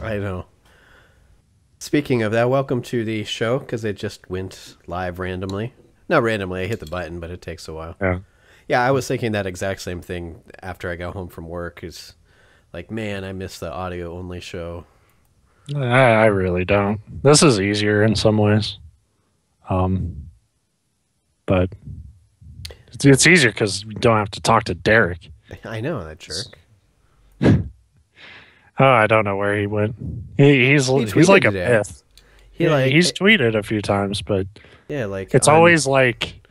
I know. Speaking of that, welcome to the show because it just went live randomly. Not randomly, I hit the button, but it takes a while. Yeah. Yeah, I was thinking that exact same thing after I got home from work. Is like, man, I miss the audio only show. I really don't. This is easier in some ways. Um, but it's easier because you don't have to talk to Derek. I know that jerk. Oh, I don't know where he went. He He's tweeted like a today. myth. He He's tweeted a few times, but yeah, like it's on always like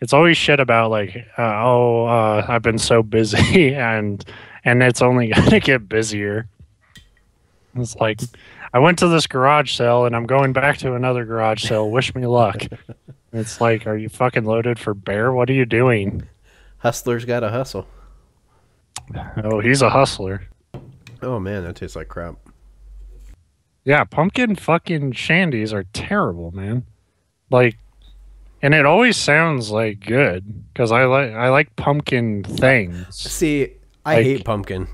it's always shit about like I've been so busy and it's only gonna get busier. It's like I went to this garage sale and I'm going back to another garage sale. Wish me luck. It's like, are you fucking loaded for bear? What are you doing? hustlers gotta hustle. Oh, he's a hustler. Oh man, that tastes like crap. Yeah, pumpkin fucking shandies are terrible, man. Like, and it always sounds like good because I like pumpkin things. See, I Like, hate pumpkin.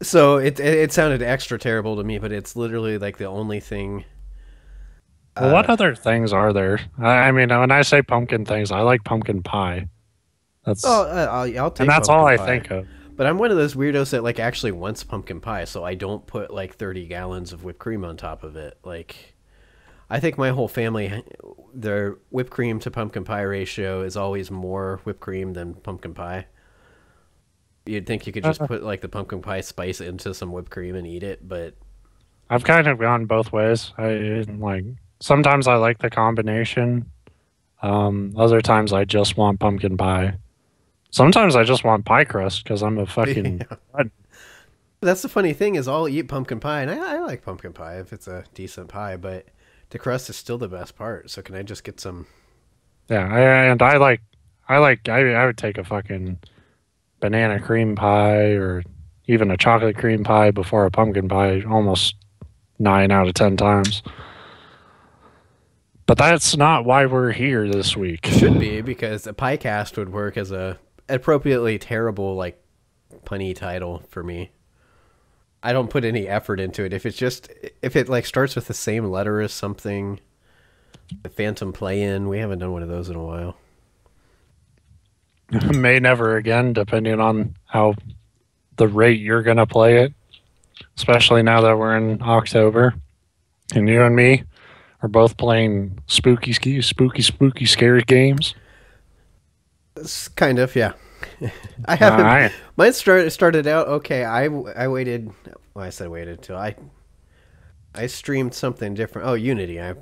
So it sounded extra terrible to me, but it's literally like the only thing. well, what Uh, other things are there? I mean, when I say pumpkin things, I like pumpkin pie. oh, That's I'll and take that's all pumpkin I pie. think of. But I'm one of those weirdos that like actually wants pumpkin pie, so I don't put like 30 gallons of whipped cream on top of it. Like I think my whole family, their whipped cream to pumpkin pie ratio is always more whipped cream than pumpkin pie. You'd think you could just Uh, put like the pumpkin pie spice into some whipped cream and eat it, but I've kind of gone both ways. I like sometimes I like the combination. Other times I just want pumpkin pie. Sometimes I just want pie crust because I'm a fucking. yeah. But that's the funny thing is I'll eat pumpkin pie, and I like pumpkin pie if it's a decent pie, but the crust is still the best part. So can I just get some? Yeah, and I would take a fucking banana cream pie or even a chocolate cream pie before a pumpkin pie almost 9 out of 10 times. But that's not why we're here this week. Should be because a pie cast would work as a appropriately terrible like punny title for me. I don't put any effort into it. If it like starts with the same letter as something, the Phantom Play-In, we haven't done one of those in a while. May never again, depending on how the rate you're gonna play it. Especially now that we're in October, and you and me are both playing spooky, scary games. It's kind of, yeah. I Uh, haven't. I, Mine started out okay. I waited. Well, I said waited till I streamed something different. Oh, Unity. I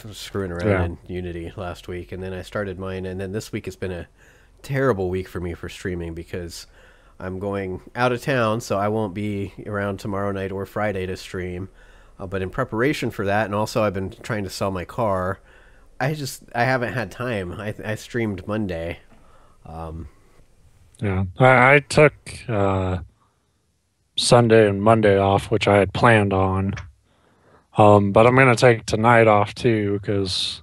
was screwing around yeah, in Unity last week, and then I started mine. And then this week has been a terrible week for me for streaming because I'm going out of town, so I won't be around tomorrow night or Friday to stream. But in preparation for that, and also I've been trying to sell my car. I haven't had time. I streamed Monday. Um, yeah. I took Sunday and Monday off, which I had planned on. But I'm gonna take tonight off too because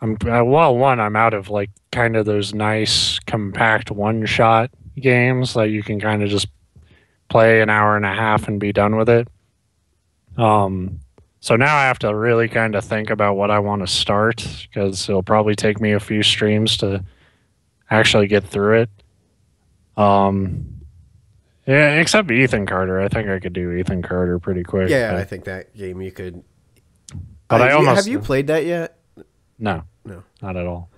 well, one, I'm out of like kind of those nice compact one shot games that you can kind of just play an hour and a half and be done with it. Um, so now I have to really kind of think about what I want to start because it'll probably take me a few streams to actually get through it. Um, yeah, except Ethan Carter. I think I could do Ethan Carter pretty quick. yeah, I think that game you could. But I Have almost you played that yet? no, No. not at all.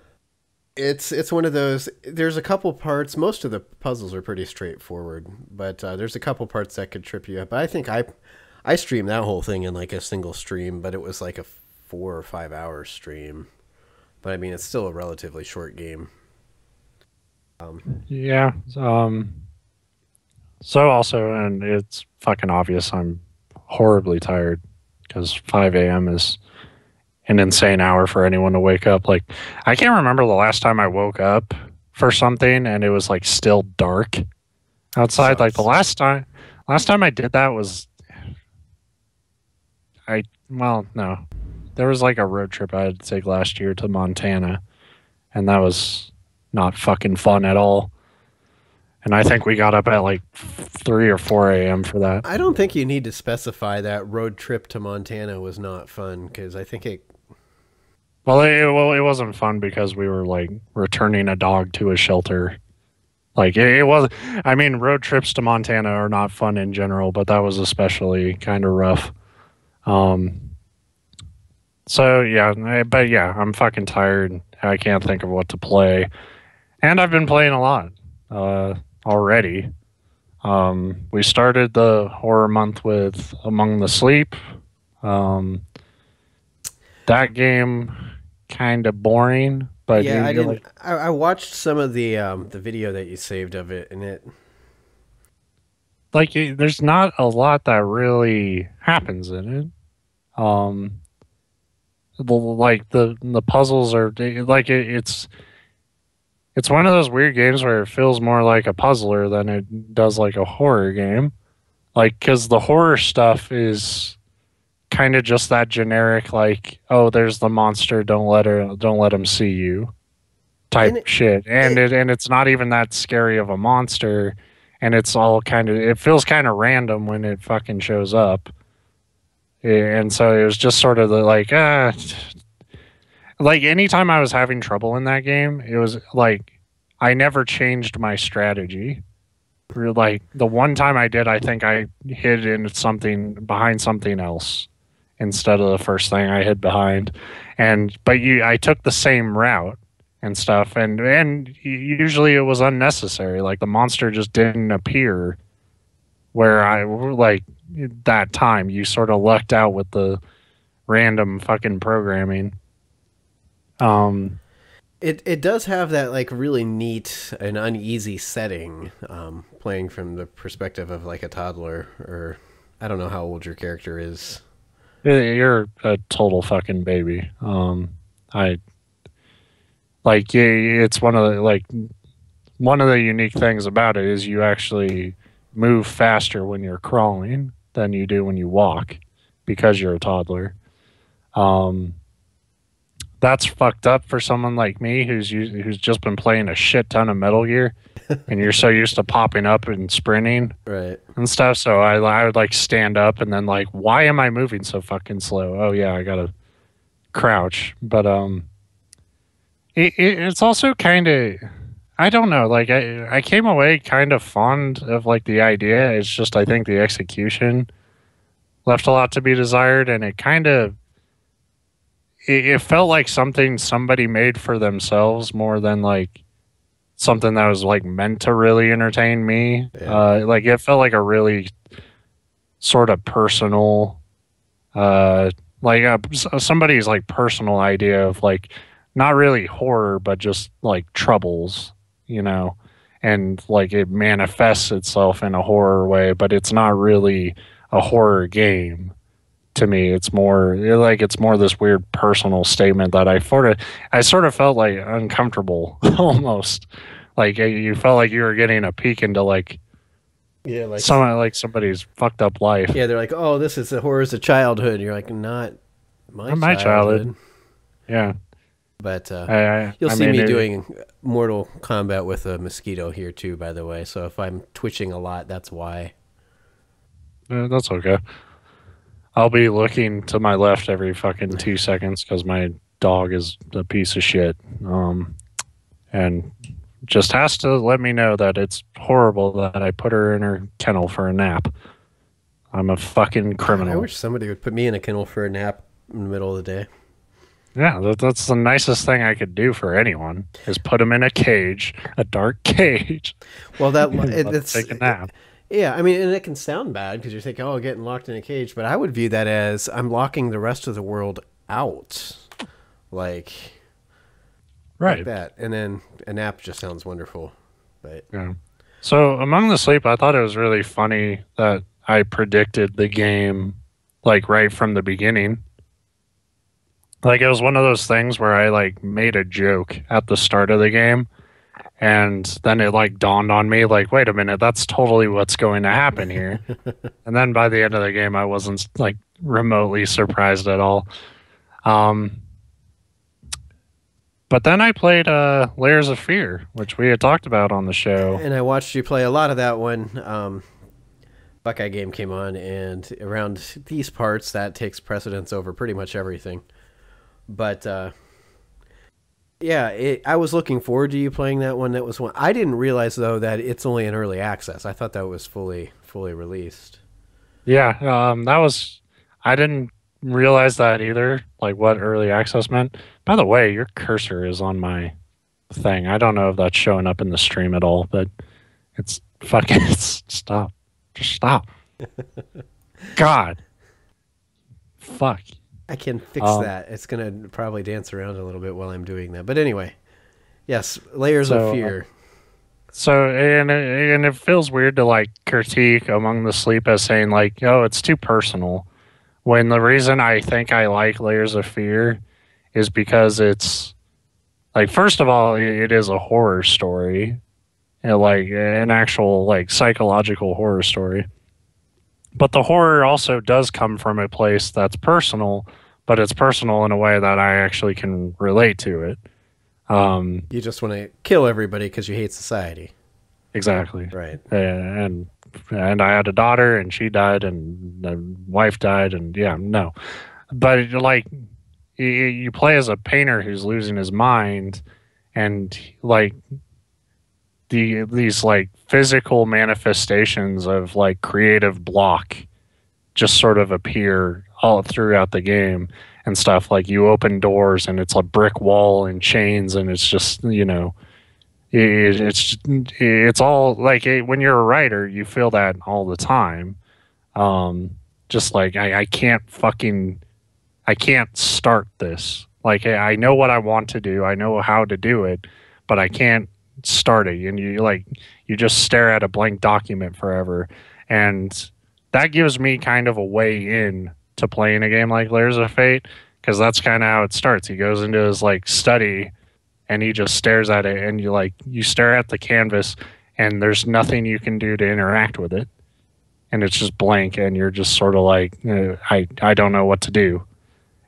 It's one of those. There's a couple parts. Most of the puzzles are pretty straightforward, but there's a couple parts that could trip you up. But I think I streamed that whole thing in like a single stream, but it was like a 4 or 5 hour stream. But I mean, it's still a relatively short game. Yeah. So also, and it's fucking obvious. I'm horribly tired because 5 a.m. is an insane hour for anyone to wake up. Like, I can't remember the last time I woke up for something and it was like still dark outside. Like the Sucks. last time I did that was well, no, there was like a road trip I had to take last year to Montana, and that was not fucking fun at all. And I think we got up at like 3 or 4 a.m. for that. I don't think you need to specify that road trip to Montana was not fun because I think it. Well, it wasn't fun because we were like returning a dog to a shelter. Like it was. I mean, road trips to Montana are not fun in general, but that was especially kind of rough. Um, so yeah, but yeah, I'm fucking tired. I can't think of what to play, and I've been playing a lot already. We started the horror month with Among the Sleep. Um, that game kind of boring, but Yeah, I you're didn't. like I watched some of the video that you saved of it, and it. there's not a lot that really happens in it. Like the puzzles are like it's one of those weird games where it feels more like a puzzler than it does like a horror game. Like because the horror stuff is kind of just that generic like oh there's the monster don't let him see you And type shit it, and it's not even that scary of a monster and it's all kind of it feels kind of random when it fucking shows up. And so it was just sort of the like anytime I was having trouble in that game it was like I never changed my strategy. Like the one time I did I think I hid in something behind something else instead of the first thing I hid behind. And but I took the same route and stuff and usually it was unnecessary. Like the monster just didn't appear where I like that time. You sort of lucked out with the random fucking programming. Um it does have that like really neat and uneasy setting, playing from the perspective of like a toddler, or I don't know how old your character is. you're a total fucking baby. I like yeah, it's one of the unique things about it is you actually move faster when you're crawling than you do when you walk because you're a toddler. Um, that's fucked up for someone like me who's just been playing a shit ton of Metal Gear, and you're so used to popping up and sprinting Right. and stuff. So I would like stand up and then like, why am I moving so fucking slow? Oh yeah, I gotta crouch. But it's also kind of I don't know. Like I came away kind of fond of like the idea. It's just I think the execution left a lot to be desired, and it kind of it felt like something somebody made for themselves more than like something that was like meant to really entertain me. Yeah. Like it felt like a really sort of personal, like somebody's like personal idea of like not really horror, but just like troubles, you know, and like it manifests itself in a horror way, but it's not really a horror game to me. It's more like it's more this weird personal statement that I sort of felt like uncomfortable almost. Like you felt like you were getting a peek into like Yeah, like somebody's fucked up life. yeah, they're like, "Oh, this is the horrors of childhood." And you're like, "Not my Not my childhood." childhood. Yeah. But you'll I see mean, me doing Mortal Kombat with a mosquito here too, by the way. So if I'm twitching a lot, that's why. that's okay. I'll be looking to my left every fucking 2 seconds because my dog is a piece of shit. And just has to let me know that it's horrible that I put her in her kennel for a nap. I'm a fucking God, I criminal. wish somebody would put me in a kennel for a nap in the middle of the day. Yeah, that's the nicest thing I could do for anyone is put them in a cage, a dark cage, Well, that and let 'em it's take a nap. yeah. I mean, and it can sound bad because you're thinking, "Oh, getting locked in a cage," but I would view that as I'm locking the rest of the world out, like Right. that. And then a nap just sounds wonderful, but Yeah. So among the sleep, I thought it was really funny that I predicted the game like right from the beginning. Like it was one of those things where I like made a joke at the start of the game and then it like dawned on me like wait a minute, that's totally what's going to happen here. And then by the end of the game I wasn't like remotely surprised at all. Um But then I played Layers of Fear, which we had talked about on the show. And I watched you play a lot of that one. Buckeye game came on, and around these parts, that takes precedence over pretty much everything. But yeah, I was looking forward to you playing that one. That was one I didn't realize though that it's only in early access. I thought that was fully released. Yeah, that was. I didn't realize that either, like what early access meant. By the way, your cursor is on my thing. I don't know if that's showing up in the stream at all, but it's fucking. Stop. Just stop. God. Fuck. I can fix that. It's gonna probably dance around a little bit while I'm doing that. But anyway, yes, layers of fear. And it feels weird to like critique Among the Sleep as saying like, oh, it's too personal. When the reason I think I like Layers of Fear is because it's like, first of all, it is a horror story, and like an actual like psychological horror story. But the horror also does come from a place that's personal, but it's personal in a way that I actually can relate to it. You just want to kill everybody because you hate society. Exactly. Right. And I had a daughter, and she died, and the wife died, and yeah, no. But like, you play as a painter who's losing his mind, and like these like physical manifestations of like creative block just sort of appear all throughout the game and stuff. Like you open doors and it's a brick wall and chains, and it's just, you know, it's all like when you're a writer, you feel that all the time. Just like I can't start this. Like I know what I want to do, I know how to do it, but I can't start it. And you just stare at a blank document forever, and that gives me kind of a way in to playing a game like Layers of Fate, because that's kind of how it starts. He goes into his like study and he just stares at it, and you stare at the canvas, and there's nothing you can do to interact with it, and it's just blank, and you're just sort of like, I don't know what to do.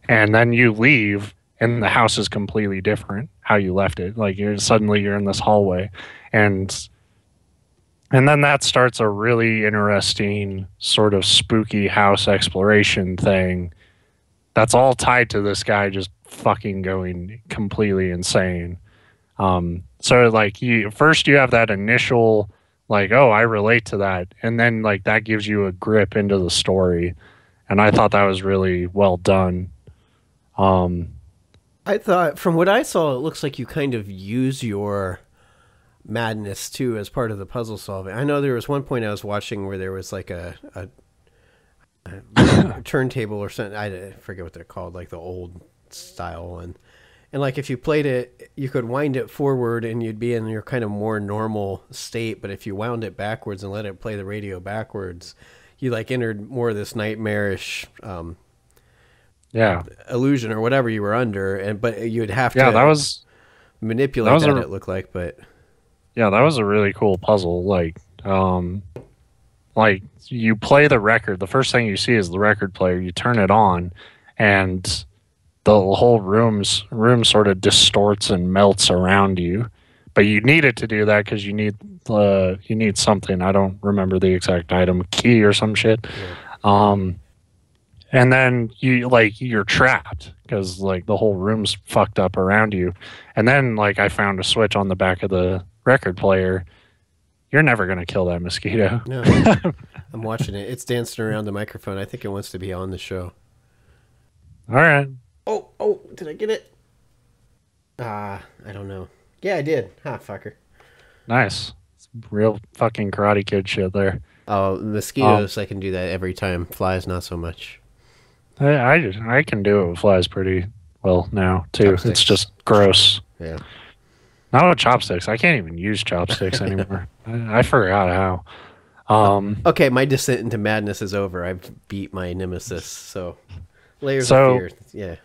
And then you leave and the house is completely different how you left it. Like suddenly you're in this hallway, and then that starts a really interesting sort of spooky house exploration thing that's all tied to this guy just fucking going completely insane. So like you have that initial like, oh, I relate to that, and then like that gives you a grip into the story, and I thought that was really well done. I thought, from what I saw, it looks like you kind of use your madness too as part of the puzzle solving. I know there was one point I was watching where there was like a turntable or something. I forget what they're called, like the old style one. And like if you played it, you could wind it forward and you'd be in your kind of more normal state. But if you wound it backwards and let it play the radio backwards, you like entered more of this nightmarish illusion or whatever you were under. And but you'd have to manipulate that, it looked like. But yeah, that was a really cool puzzle. Like you play the record. The first thing you see is the record player. You turn it on, and the whole room sort of distorts and melts around you. But you need it to do that because you need something. I don't remember the exact item, key or some shit. Yeah. And then you're trapped because like the whole room's fucked up around you. And then like I found a switch on the back of the record player. You're never gonna kill that mosquito. No, I'm watching it. It's dancing around the microphone. I think it wants to be on the show. All right. Oh, did I get it? I don't know. Yeah, I did. Fucker. Nice. It's real fucking Karate Kid shit there. Oh, mosquitoes, I can do that every time. Flies, not so much. I can do it with flies pretty well now, too. Chopsticks. It's just gross. Yeah. Not with chopsticks. I can't even use chopsticks anymore. I forgot how. Okay, my descent into madness is over. I've beat my nemesis, so... Layers of Fear. Yeah.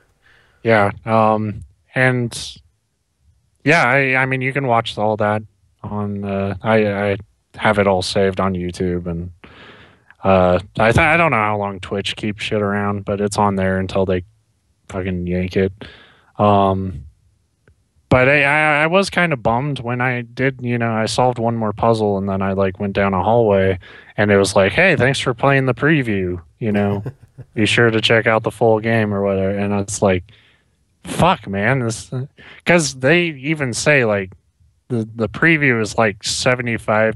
Yeah. And yeah, I mean, you can watch all that on. I have it all saved on YouTube, and I don't know how long Twitch keeps shit around, but it's on there until they fucking yank it. But I was kind of bummed when I did, I solved one more puzzle and then I like went down a hallway and it was like, hey, thanks for playing the preview, be sure to check out the full game or whatever. And it's like, fuck, man, this, because they even say like the preview is like 75%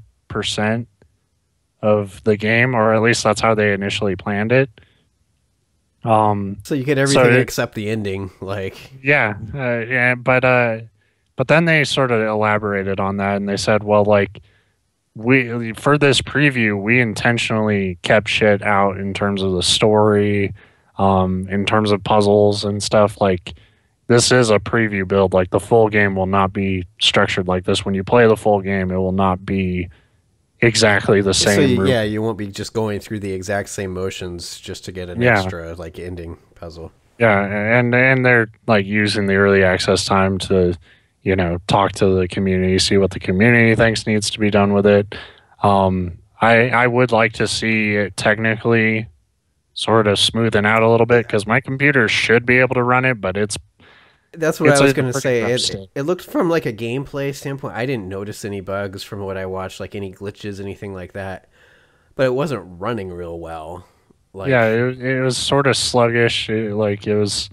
of the game, or at least that's how they initially planned it. So you get everything except the ending, like yeah, but then they sort of elaborated on that and they said, well, like we for this preview we intentionally kept shit out in terms of the story, in terms of puzzles and stuff. Like this is a preview build. Like the full game will not be structured like this. When you play the full game, it will not be exactly the same. So you won't be just going through the exact same motions just to get an extra like ending puzzle. Yeah, and they're like using the early access time to, talk to the community, see what the community thinks needs to be done with it. I would like to see it technically sort of smoothing out a little bit because my computer should be able to run it, but that's what I was going to say. It looked from like a gameplay standpoint. I didn't notice any bugs from what I watched, like any glitches, anything like that. But it wasn't running real well. Like, yeah, it was sort of sluggish. It was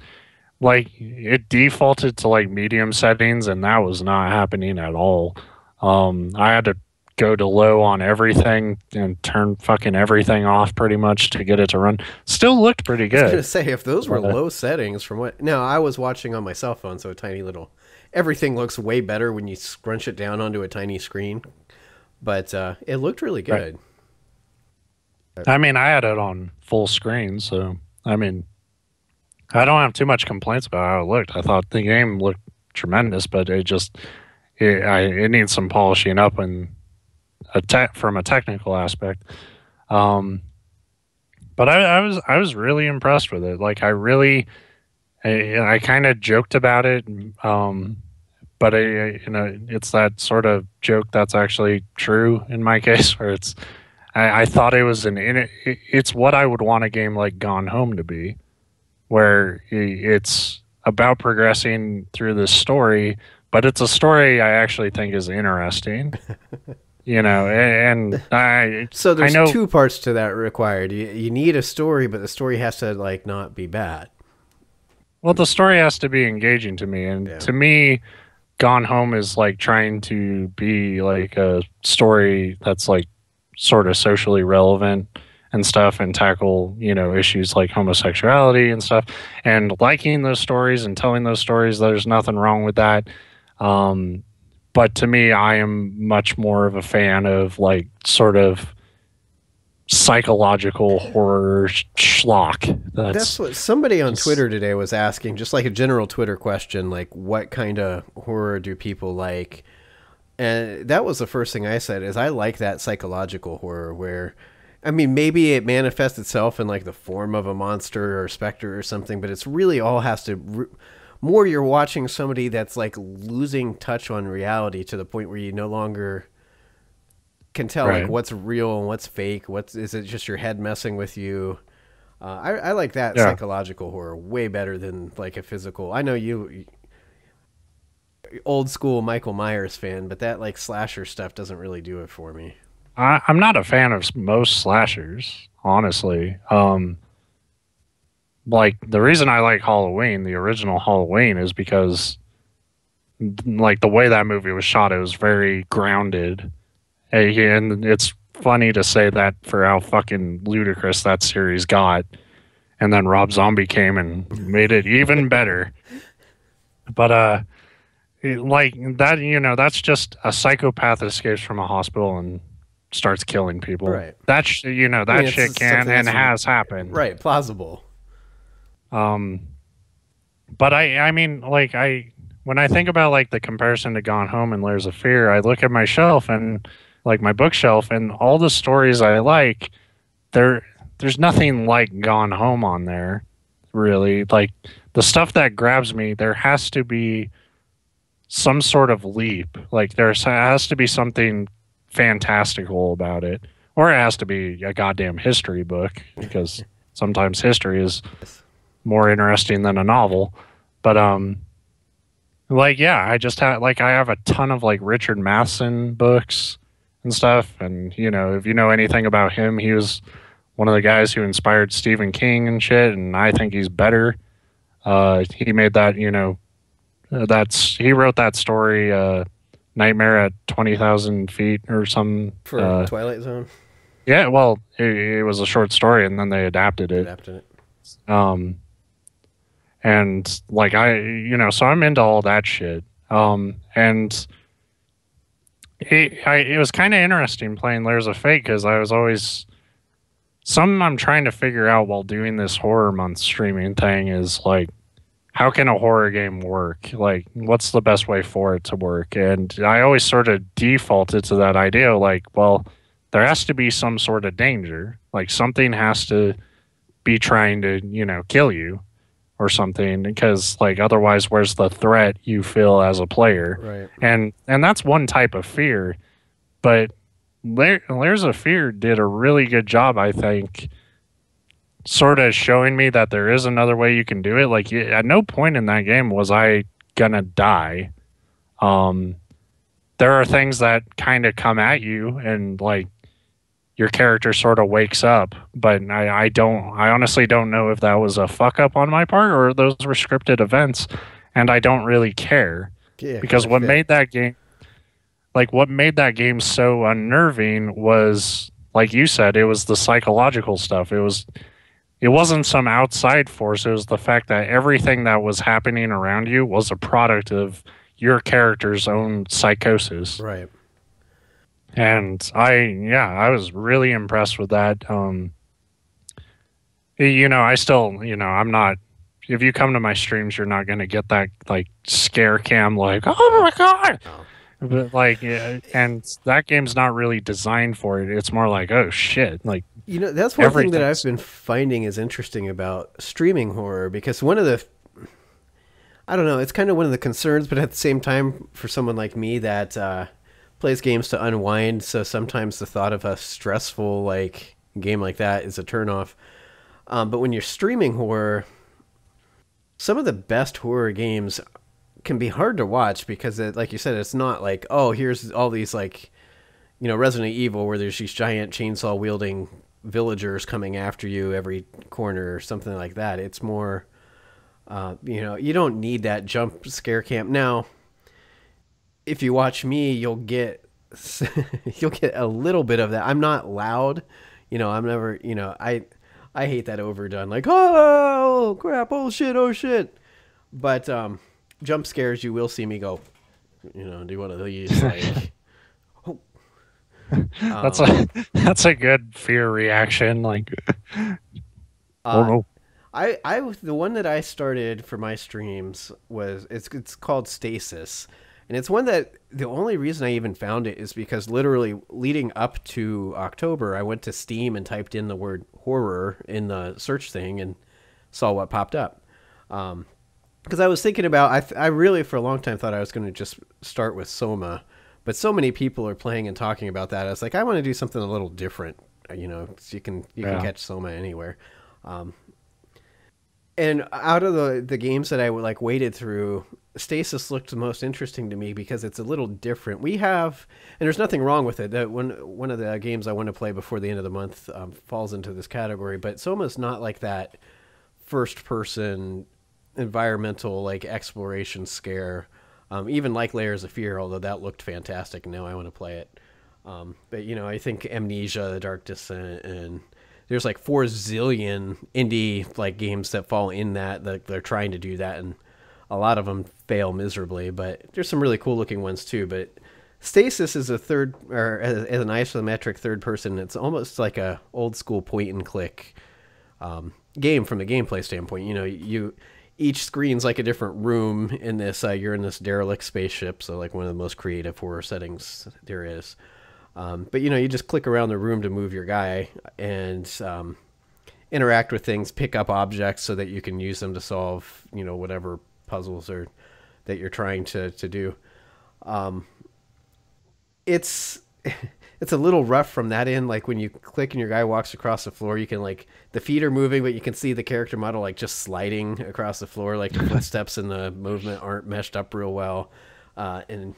like it defaulted to like medium settings, and that was not happening at all. I had to go to low on everything and turn fucking everything off pretty much to get it to run. Still looked pretty good. I was gonna say, if those were low settings from what... Now, I was watching on my cell phone, so a tiny little... Everything looks way better when you scrunch it down onto a tiny screen. But it looked really good. Right. I mean, I had it on full screen, so... I mean, I don't have too much complaints about how it looked. I thought the game looked tremendous, but it just... It needs some polishing up and... from a technical aspect, but I was really impressed with it. Like I kind of joked about it, but it's that sort of joke that's actually true in my case, where I thought it was it's what I would want a game like Gone Home to be, where it's about progressing through this story, but it's a story I actually think is interesting. So there's two parts to that required. You need a story, but the story has to like not be bad. Well, the story has to be engaging to me, and to me, Gone Home is like trying to be like a story that's like sort of socially relevant and stuff, and tackle issues like homosexuality and stuff, and liking those stories and telling those stories. There's nothing wrong with that. But to me, I am much more of a fan of like sort of psychological horror schlock. That's what somebody on Twitter today was asking, just like a general Twitter question, like what kind of horror do people like? And that was the first thing I said, is I like that psychological horror where, I mean, maybe it manifests itself in like the form of a monster or a specter or something, but it's really all has to... More you're watching somebody that's like losing touch on reality to the point where you no longer can tell like what's real and what's fake. Is it just your head messing with you? I like that psychological horror way better than like a physical. I know you old school Michael Myers fan, but that like slasher stuff doesn't really do it for me. I'm not a fan of most slashers, honestly. Like the reason I like Halloween, the original Halloween, is because like the way that movie was shot, it was very grounded. And it's funny to say that for how fucking ludicrous that series got. And then Rob Zombie came and made it even better. But like that, that's just a psychopath escapes from a hospital and starts killing people. Right. That shit can and has happened. Right, plausible. But I mean, like when I think about like the comparison to Gone Home and Layers of Fear, I look at my shelf and like my bookshelf and all the stories I like, there's nothing like Gone Home on there, really. Like the stuff that grabs me, there has to be some sort of leap. Like there has to be something fantastical about it, or it has to be a goddamn history book, because sometimes history is more interesting than a novel. But Like, yeah, I just have like I have a ton of like Richard Matheson books and stuff, and if you know anything about him, he was one of the guys who inspired Stephen King and shit, and I think he's better. He made that, that's he wrote that story, Nightmare at 20,000 feet or some. For Twilight Zone. Yeah, well, it was a short story, and then they adapted it. Adapted it. Um, and like so I'm into all that shit. And it was kind of interesting playing Layers of Fate because I was always something I'm trying to figure out while doing this horror month streaming thing is like, how can a horror game work? Like, what's the best way for it to work? And I always sort of defaulted to that idea, like, well, there has to be some sort of danger. Like, something has to be trying to, kill you or something, because like otherwise, where's the threat you feel as a player? Right. And that's one type of fear, but Layers of Fear did a really good job, I think, sort of showing me that there is another way you can do it. Like, at no point in that game was I gonna die. Um, there are things that kind of come at you, and like your character sort of wakes up. But I honestly don't know if that was a fuck up on my part or those were scripted events, and I don't really care Yeah. because what made that game, like what made that game so unnerving was, like you said, it was the psychological stuff. It wasn't some outside force. It was the fact that everything that was happening around you was a product of your character's own psychosis. Right. And I was really impressed with that. I still, I'm not, if you come to my streams, you're not going to get that like scare cam, like, oh my God. Oh. But like, yeah, and that game's not really designed for it. It's more like, oh shit. Like, That's one thing that I've been finding is interesting about streaming horror, because I don't know, it's kind of one of the concerns, but at the same time, for someone like me that plays games to unwind, so sometimes the thought of a stressful like game like that is a turnoff. But when you're streaming horror, some of the best horror games can be hard to watch because, like you said, it's not like, oh, here's all these like, Resident Evil where there's these giant chainsaw wielding villagers coming after you every corner or something like that. It's more, you don't need that jump scare camp. Now, if you watch me, you'll get you'll get a little bit of that. I'm not loud, I'm never, I hate that overdone, like, oh crap, oh shit. But jump scares, you will see me go, do one of these, like, oh. That's a good fear reaction. Like, oh no. I the one that I started for my streams was it's called Stasis, and it's one that the only reason I even found it is because literally leading up to October, I went to Steam and typed in the word horror in the search thing and saw what popped up. Because I was thinking about, I really for a long time thought I was going to just start with Soma, but so many people are playing and talking about that. I was like, I want to do something a little different, so you can catch Soma anywhere. And out of the games that I like waded through, Stasis looked the most interesting to me because it's a little different. We have, and there's nothing wrong with it. That one of the games I want to play before the end of the month falls into this category. But Soma's not like that first person environmental like exploration scare. Even like Layers of Fear, although that looked fantastic, and now I want to play it. But I think Amnesia, The Dark Descent, and there's like 4 zillion indie like games that fall in that they're trying to do that, and a lot of them fail miserably. But there's some really cool looking ones too. But Stasis is as an isometric third person. It's almost like a old school point and click game from the gameplay standpoint. Each screen's like a different room in this. You're in this derelict spaceship, so like one of the most creative horror settings there is. But you just click around the room to move your guy and interact with things, pick up objects so that you can use them to solve whatever puzzles that you're trying to do. It's it's a little rough from that end. Like when you click and your guy walks across the floor, you can like the feet are moving, but you can see the character model like just sliding across the floor. Like the footsteps and the movement aren't meshed up real well. And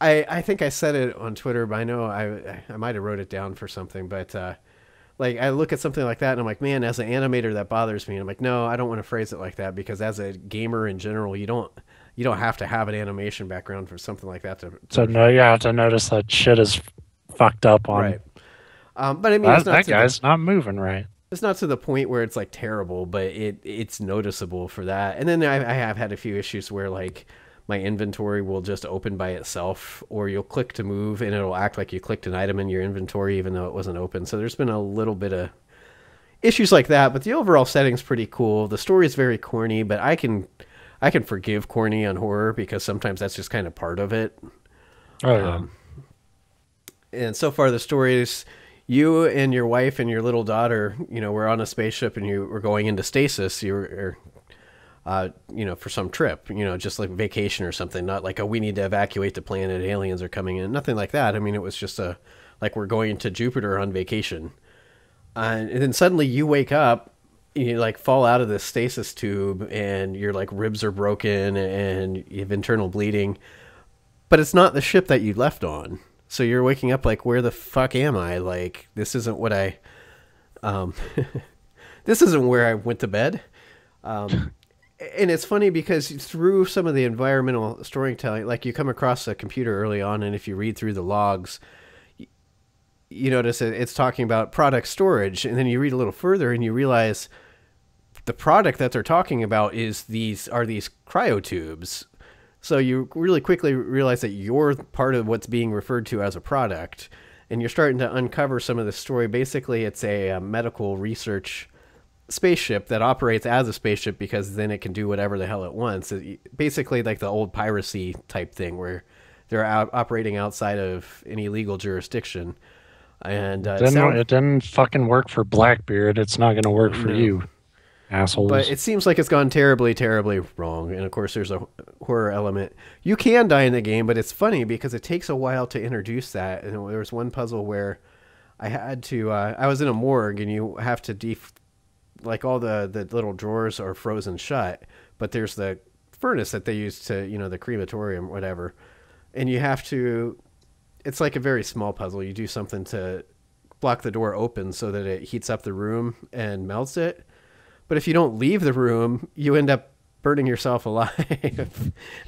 I think I said it on Twitter, but I know I might have wrote it down for something. But like I look at something like that and I'm like, man, as an animator, that bothers me. And I'm like, no, I don't want to phrase it like that because as a gamer in general, you don't have to have an animation background for something like that So no, you have to notice that shit is fucked up on right. But I mean, it's not that guy's not moving right. it's not to the point where it's like terrible, but it's noticeable for that. And then I have had a few issues where like my inventory will just open by itself, or you'll click to move and it'll act like you clicked an item in your inventory even though it wasn't open. So there's been a little bit of issues like that, but the overall setting's pretty cool. The story is very corny, but I can forgive corny on horror because sometimes that's just kind of part of it. Oh yeah. And so far the story is you and your wife and your little daughter, were on a spaceship and you were going into stasis. You were, for some trip, just like vacation or something. Not like, oh, we need to evacuate the planet, aliens are coming in. Nothing like that. I mean, it was just like we're going to Jupiter on vacation. And then suddenly you wake up, you like fall out of this stasis tube and your like ribs are broken and you have internal bleeding. But it's not the ship that you left on. So you're waking up like, where the fuck am I? Like, this isn't what um, this isn't where I went to bed. And it's funny because through some of the environmental storytelling, like you come across a computer early on, and if you read through the logs, you notice that it's talking about product storage. And then you read a little further and you realize the product that they're talking about is these cryotubes. So you really quickly realize that you're part of what's being referred to as a product, and you're starting to uncover some of the story. Basically, it's a medical research spaceship that operates as a spaceship because then it can do whatever the hell it wants. Basically, like the old piracy type thing where they're operating outside of any legal jurisdiction. And it didn't fucking work for Blackbeard. It's not going to work for you, assholes. But it seems like it's gone terribly, terribly wrong. And of course, there's a horror element. You can die in the game, but it's funny because it takes a while to introduce that. And there was one puzzle where I had to, I was in a morgue and you have to like all the little drawers are frozen shut, but there's the furnace that they use to, the crematorium, whatever. And you have to, it's like a very small puzzle. You do something to block the door open so that it heats up the room and melts it. But if you don't leave the room, you end up burning yourself alive. And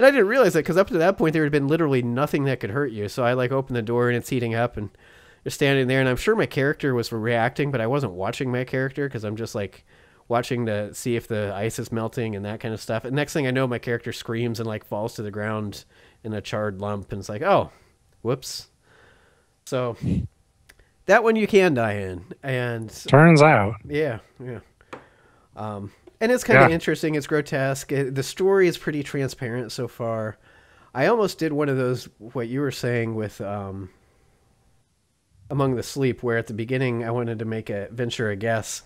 I didn't realize that because up to that point, there had been literally nothing that could hurt you. So I like opened the door and it's heating up and you're standing there. And I'm sure my character was reacting, but I wasn't watching my character because I'm just like watching to see if the ice is melting and that kind of stuff. And next thing I know, my character screams and like falls to the ground in a charred lump. And it's like, oh, whoops. So that one you can die in. And turns out. Yeah. And it's kind of interesting. It's grotesque. The story is pretty transparent so far. I almost did one of those, what you were saying with Among the Sleep, where at the beginning I wanted to venture a guess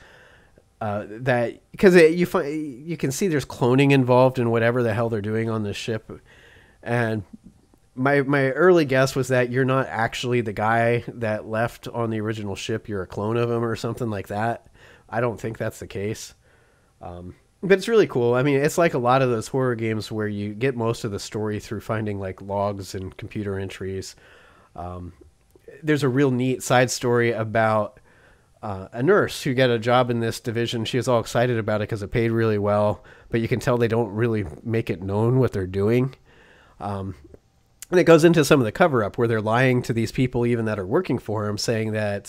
that because you can see there's cloning involved in whatever the hell they're doing on this ship. And my early guess was that you're not actually the guy that left on the original ship. You're a clone of him or something like that. I don't think that's the case. But it's really cool. I mean, it's like a lot of those horror games where you get most of the story through finding like logs and computer entries. There's a real neat side story about a nurse who got a job in this division. She was all excited about it because it paid really well, but you can tell they don't really make it known what they're doing. And it goes into some of the cover-up where they're lying to these people even that are working for them, saying that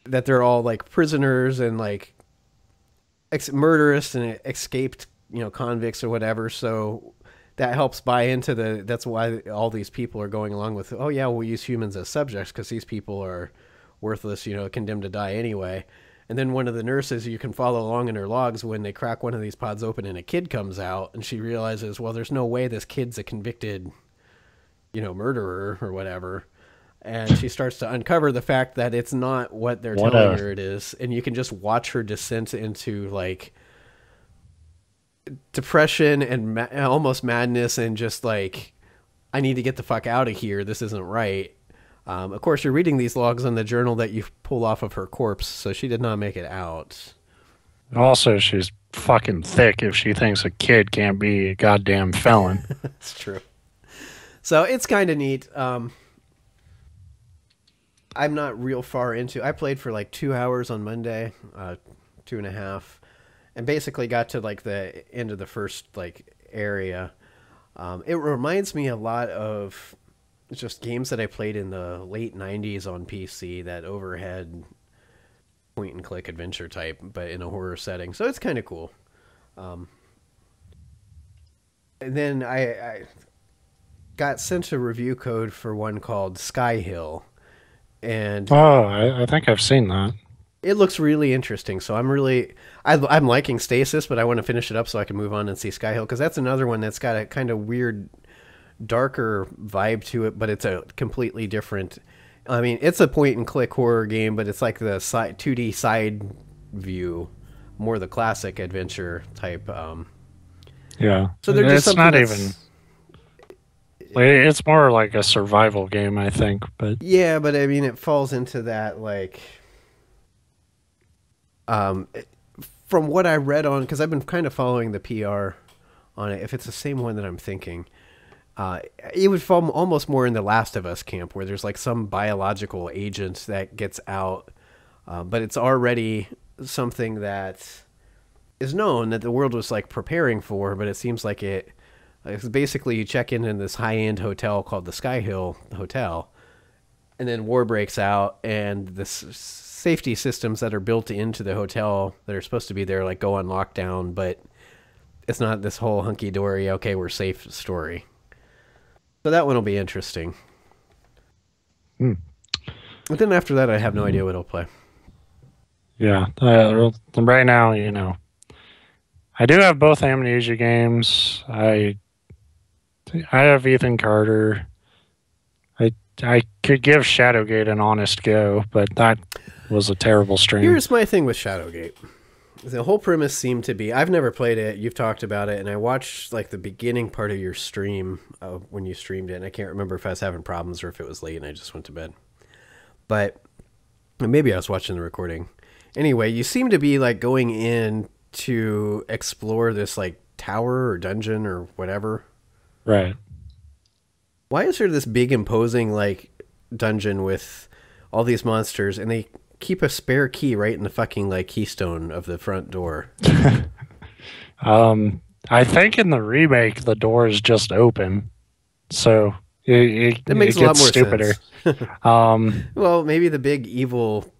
that they're all like prisoners and like murderous and escaped, convicts or whatever. So that helps buy into that's why all these people are going along with, oh yeah, we'll use humans as subjects because these people are worthless, condemned to die anyway. And then one of the nurses, you can follow along in her logs when they crack one of these pods open and a kid comes out and she realizes, well, there's no way this kid's a convicted, murderer or whatever. And she starts to uncover the fact that it's not what they're telling her it is. And you can just watch her descent into like depression and almost madness and just like, I need to get the fuck out of here. This isn't right. Of course, you're reading these logs on the journal that you pull off of her corpse, so she did not make it out. Also, she's fucking thick if she thinks a kid can't be a goddamn felon. That's true. So it's kind of neat. I'm not real far into. I played for like 2 hours on Monday, 2.5, and basically got to like the end of the first like area. It reminds me a lot of just games that I played in the late '90s on PC. That overhead point and click adventure type, but in a horror setting. So it's kind of cool. And then I got sent a review code for one called Sky Hill, and Oh, I think I've seen that. it looks really interesting. So I'm liking Stasis, but I want to finish it up so I can move on and see Sky Hill, because that's another one that's got a kind of weird, darker vibe to it, but it's a completely different. I mean, it's a point and click horror game, but it's like the 2D side view, more the classic adventure type. Yeah. So they're just It's something not that's, even. It's more like a survival game, I think. But yeah, but I mean, it falls into that like. Um, from what I read on, because I've been kind of following the PR on it, if it's the same one that I'm thinking, it would fall almost more in the Last of Us camp, where there's like some biological agent that gets out, but it's already something that is known that the world was like preparing for, but it seems like it's basically you check in this high-end hotel called the Sky Hill Hotel, and then war breaks out, and the safety systems that are built into the hotel that are supposed to be there like go on lockdown, but it's not this whole hunky-dory, okay, we're safe story. So that one will be interesting. hmm, But then after that, I have no idea what I'll play. yeah, right now, I do have both Amnesia games. I have Ethan Carter. I could give Shadowgate an honest go, but that was a terrible stream. Here's my thing with Shadowgate. The whole premise seemed to be, I've never played it, you've talked about it, and I watched like the beginning part of your stream when you streamed it, and I can't remember if I was having problems or if it was late and I just went to bed. But maybe I was watching the recording. Anyway, you seem to be like going in to explore this like tower or dungeon or whatever. Right. Why is there this big imposing like dungeon with all these monsters, and they keep a spare key right in the fucking like keystone of the front door? I think in the remake the door is just open, so That makes it a lot gets more stupider. sense. Um, Well, maybe the big evil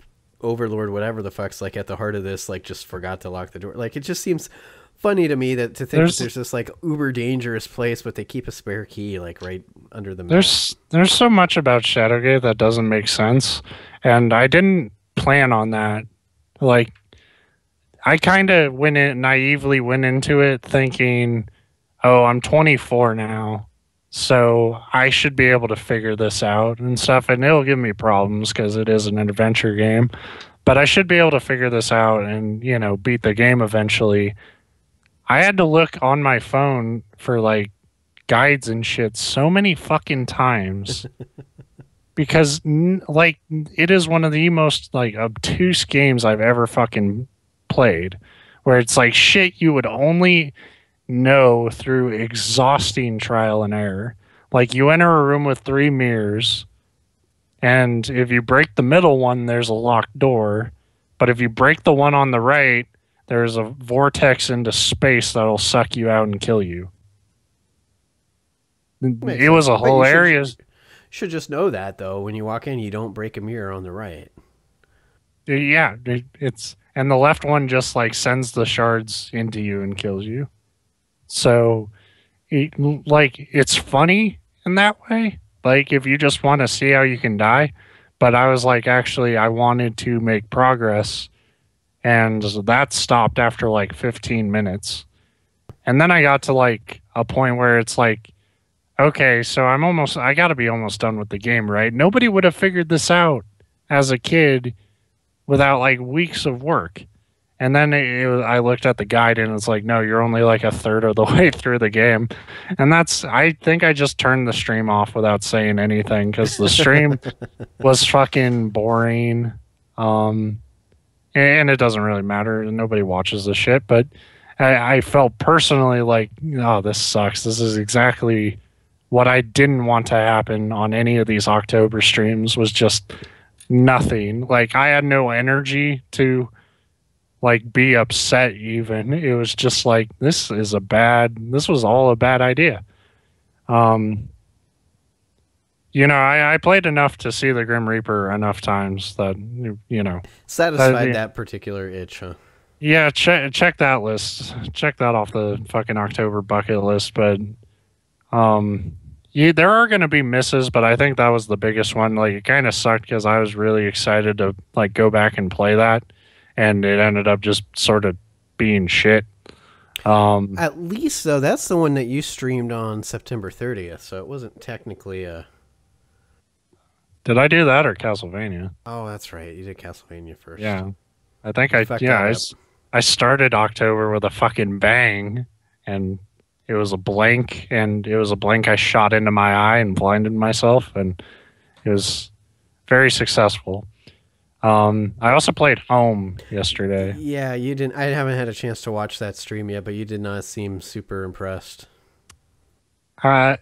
overlord, whatever the fuck's like at the heart of this, like just forgot to lock the door. Like it just seems funny to me that to think that there's this like uber dangerous place, but they keep a spare key like right under the mat. there's so much about Shadowgate that doesn't make sense, and I didn't plan on that. Like I kind of naively went into it thinking, "Oh, I'm 24 now, so I should be able to figure this out and stuff." And it'll give me problems because it is an adventure game, but I should be able to figure this out and beat the game eventually. I had to look on my phone for like guides and shit so many fucking times because like it is one of the most like obtuse games I've ever fucking played, where it's like shit you would only know through exhausting trial and error. Like you enter a room with 3 mirrors, and if you break the middle one there's a locked door, but if you break the one on the right there's a vortex into space that'll suck you out and kill you. It was a hilarious. Should just know that though. When you walk in, you don't break a mirror on the right. Yeah, it's and the left one just like sends the shards into you and kills you. So, it's funny in that way. Like if you just want to see how you can die, but I was like, actually, I wanted to make progress, and that stopped after like 15 minutes. And then I got to like a point where it's like, okay, so I got to be almost done with the game, right? Nobody would have figured this out as a kid without like weeks of work. And then I looked at the guide and it's like, no, you're only like a third of the way through the game. And I think I just turned the stream off without saying anything because the stream was fucking boring. Um, and it doesn't really matter. Nobody watches the shit. But I felt personally like, oh, this sucks. This is exactly what I didn't want to happen on any of these October streams was just nothing. Like I had no energy to like be upset even. It was just like this was all a bad idea. Um I played enough to see the Grim Reaper enough times that Satisfied that particular itch, huh? yeah, check that list. Check that off the fucking October bucket list, but yeah, there are going to be misses, but I think that was the biggest one. Like it kind of sucked because I was really excited to like go back and play that, and it ended up just sort of being shit. At least though, that's the one that you streamed on September 30th, so it wasn't technically a. Did I do that or Castlevania? Oh, that's right. You did Castlevania first. Yeah, I think You fucked that up. I started October with a fucking bang, and it was a blank, I shot into my eye and blinded myself, and it was very successful. I also played Home yesterday. Yeah, you didn't. I haven't had a chance to watch that stream yet, but you did not seem super impressed. I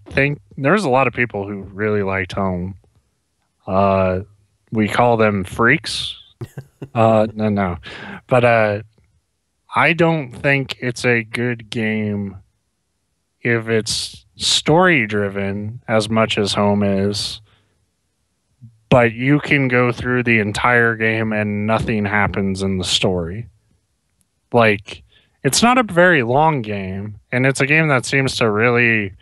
think there's a lot of people who really liked Home. We call them freaks. No, but I don't think it's a good game if it's story driven as much as Home is. But you can go through the entire game and nothing happens in the story. Like, it's not a very long game, and it's a game that seems to really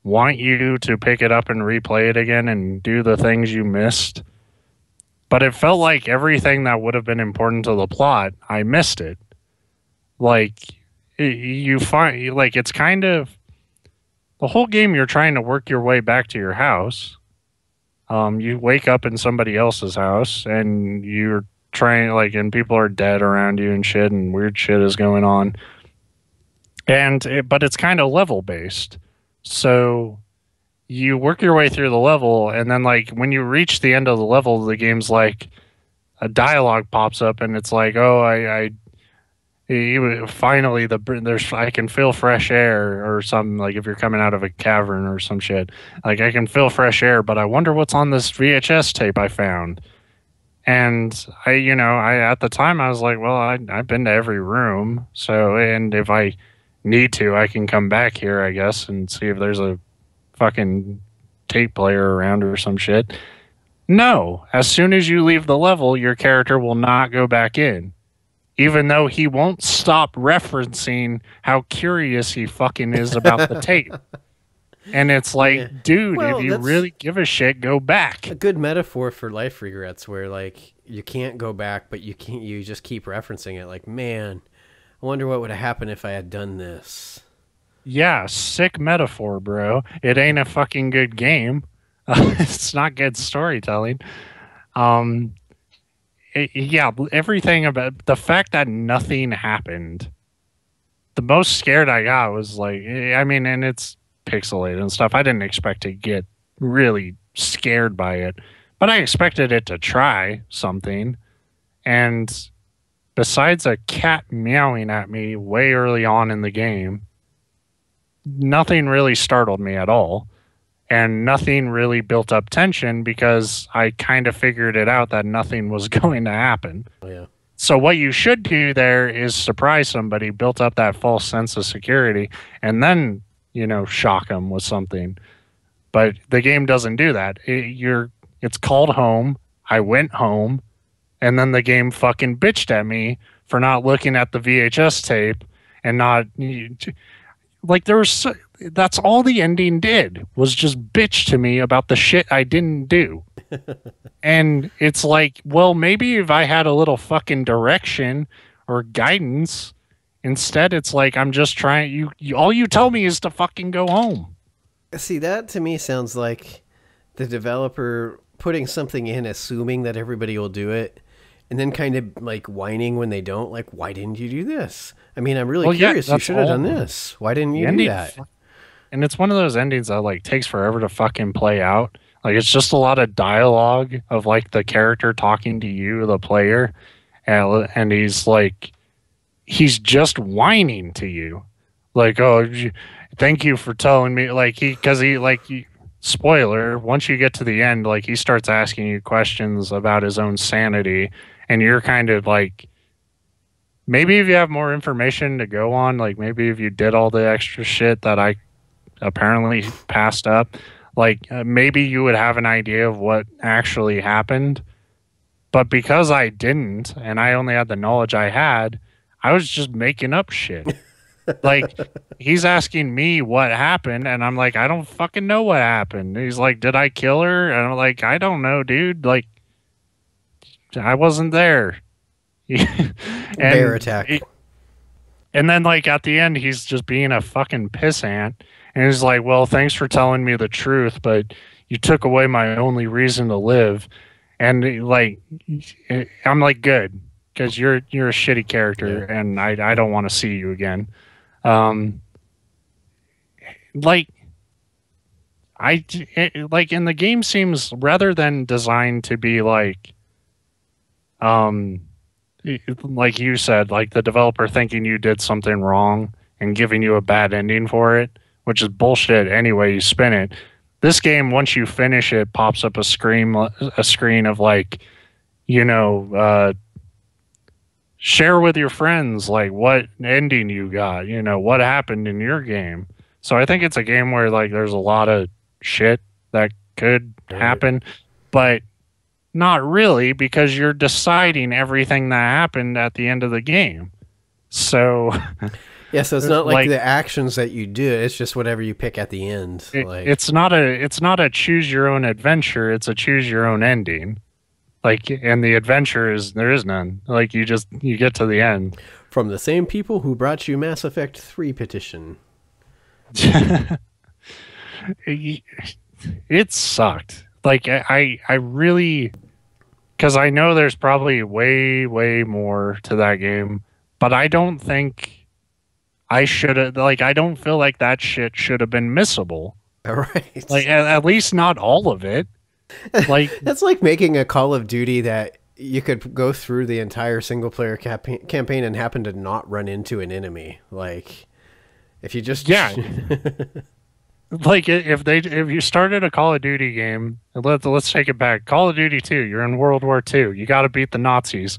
want you to pick it up and replay it again and do the things you missed. But it felt like everything that would have been important to the plot, I missed it. Like, you find, like, it's kind of the whole game you're trying to work your way back to your house. You wake up in somebody else's house and you're trying and people are dead around you and shit and weird shit is going on. But it's kind of level based. So you work your way through the level and then when you reach the end of the level, the game's like a dialogue pops up and it's like, oh, finally I can feel fresh air or something, like if you're coming out of a cavern or some shit, like I can feel fresh air, but I wonder what's on this VHS tape I found. And I at the time I was like, well, I've been to every room, so, and if I need to, I can come back here, I guess, and see if there's a fucking tape player around or some shit. No, as soon as you leave the level, your character will not go back in. Even though he won't stop referencing how curious he fucking is about the tape. And it's like, yeah. Dude, well, if you really give a shit, go back. A good metaphor for life regrets where you can't go back, but you just keep referencing it. Like, man, I wonder what would have happened if I had done this. Yeah, sick metaphor, bro. It ain't a fucking good game. It's not good storytelling. Yeah, everything about the fact that nothing happened. The most scared I got was and it's pixelated and stuff. I didn't expect to get really scared by it, but I expected it to try something. And besides a cat meowing at me way early on in the game, nothing really startled me at all. And nothing really built up tension because I kind of figured it out that nothing was going to happen. Oh, yeah. So what you should do there is surprise somebody, build up that false sense of security, and then, shock them with something. But the game doesn't do that. It's called Home. I went home, and then the game fucking bitched at me for not looking at the VHS tape and not... that's all the ending did was just bitch to me about the shit I didn't do. And it's like, well, maybe if I had a little fucking direction or guidance, instead it's like I'm just trying, all you tell me is to fucking go home. See, that to me sounds like the developer putting something in assuming that everybody will do it and then kind of like whining when they don't. Like, why didn't you do this? I mean, I'm really Well, yeah, curious. You that's should have all. done this. Why didn't The you do ending, that? and it's one of those endings that like takes forever to fucking play out. Like it's just a lot of dialogue of like the character talking to you, the player, and he's just whining to you, like, oh, thank you for telling me, like because he spoiler, once you get to the end, like he starts asking you questions about his own sanity, and you're kind of like, maybe if you have more information to go on, like maybe if you did all the extra shit that I apparently passed up, like maybe you would have an idea of what actually happened. But because I didn't, and I only had the knowledge I had, I was just making up shit. Like he's asking me what happened, and I'm like, I don't fucking know what happened. He's like, did I kill her? And I'm like, I don't know, dude. Like I wasn't there. Bear and attack. and then like at the end, he's just being a fucking pissant, and he's like, well, thanks for telling me the truth, but you took away my only reason to live. And like, I'm like, good, because you're a shitty character, Yeah. and I don't want to see you again. Um, like like, and the game seems, rather than designed to be um like you said, like the developer thinking you did something wrong and giving you a bad ending for it, which is bullshit anyway you spin it. This game, once you finish it, pops up a screen of like, you know, share with your friends like what ending you got, what happened in your game. So I think it's a game where like there's a lot of shit that could Right. happen, but not really, because you're deciding everything that happened at the end of the game. So Yeah, so it's not like like the actions that you do; it's just whatever you pick at the end. Like, it's not a choose your own adventure, it's a choose your own ending. Like, and the adventure is, there is none. Like you get to the end. from the same people who brought you Mass Effect 3 petition. It sucked. Like I really, because I know there's probably way more to that game, but I don't think I should have, like, I don't feel like that shit should have been missable. All Like right. at least not all of it. Like That's like making a Call of Duty that you could go through the entire single player campaign and happen to not run into an enemy. Like, if you just. yeah, like if you started a Call of Duty game, and let's take it back. Call of Duty 2, you're in World War II. You got to beat the Nazis.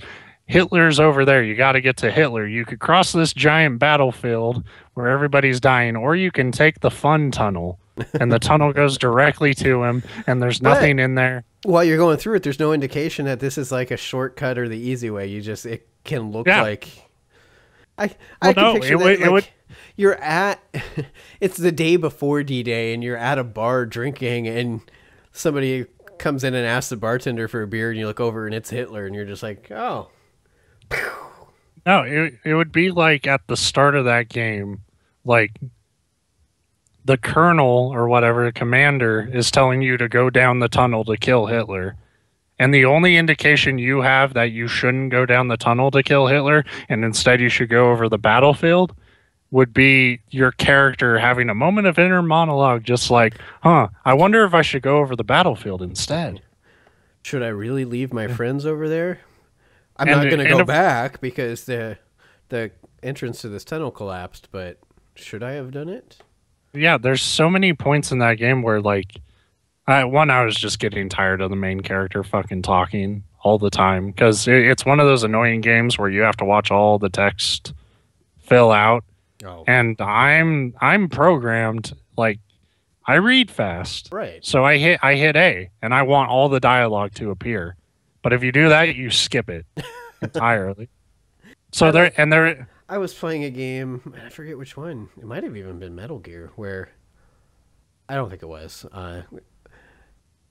Hitler's over there. You got to get to Hitler. You could cross this giant battlefield where everybody's dying, or you can take the fun tunnel, and the tunnel goes directly to him, and there's But nothing in there. while you're going through it, there's no indication that this is like a shortcut or the easy way. It can look Yeah. like. I Well, I can no, picture it that would, like it would. you're at it's the day before D-Day and you're at a bar drinking and somebody comes in and asks the bartender for a beer and you look over and it's Hitler and you're just like, oh. No, it would be like at the start of that game, like the colonel or whatever, the commander, is telling you to go down the tunnel to kill Hitler. And the only indication you have that you shouldn't go down the tunnel to kill Hitler, and instead you should go over the battlefield, would be your character having a moment of inner monologue, just like, huh, I wonder if I should go over the battlefield instead. Should I really leave my friends over there? I'm And not going to and go if- back because the entrance to this tunnel collapsed, but should I have done it? yeah, there's so many points in that game where like, I was just getting tired of the main character fucking talking all the time, because it's one of those annoying games where you have to watch all the text fill out, Oh. and I'm programmed, like, I read fast, Right. so I hit A, and I want all the dialogue to appear. But if you do that, you skip it entirely. So I there like- and there. I was playing a game, I forget which one. It might have even been Metal Gear, where I don't think it was.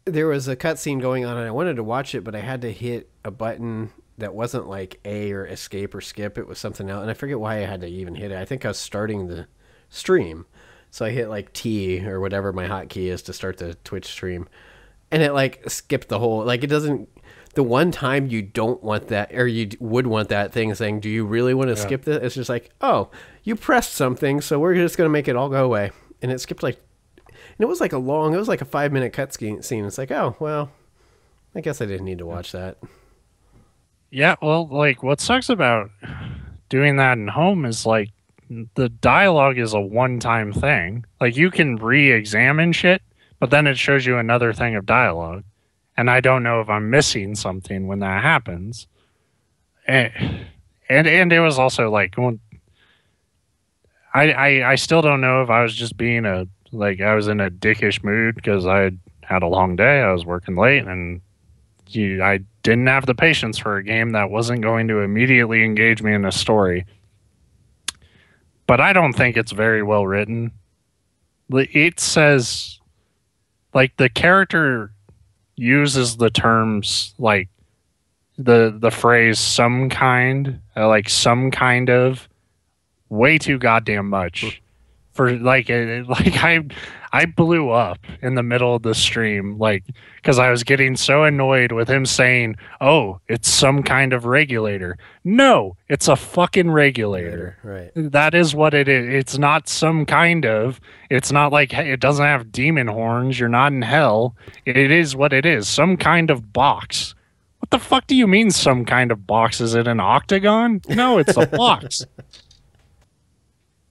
There was a cutscene going on, and I wanted to watch it, but I had to hit a button that wasn't like A or escape or skip. It was something else, and I forget why I had to even hit it. I think I was starting the stream, so I hit like T or whatever my hotkey is to start the Twitch stream, and it like skipped the whole. Like, it doesn't. the one time you don't want that, or you would want that thing saying, "Do you really want to Yeah. skip this?" It's just like, "Oh, you pressed something, so we're just gonna make it all go away." And it skipped like, and it was like it was like a 5 minute scene. It's like, oh well, I guess I didn't need to watch that. Yeah, well, like what sucks about doing that in home is like the dialogue is a one-time thing. Like you can re-examine shit, but then it shows you another thing of dialogue. And I don't know if I'm missing something when that happens. And and it was also like I still don't know if I was just being I was in a dickish mood because I had a long day. I was working late and I didn't have the patience for a game that wasn't going to immediately engage me in a story. But I don't think it's very well written. It says, like, the character uses the terms, like, the phrase some kind, like, some kind of, way too goddamn much. For I blew up in the middle of the stream, like, because I was getting so annoyed with him saying, "Oh, it's some kind of regulator." No, it's a fucking regulator. Right. That is what it is. It's not some kind of. It's not like, hey, it doesn't have demon horns. You're not in hell. It is what it is. Some kind of box. What the fuck do you mean, some kind of box? Is it an octagon? No, it's a box.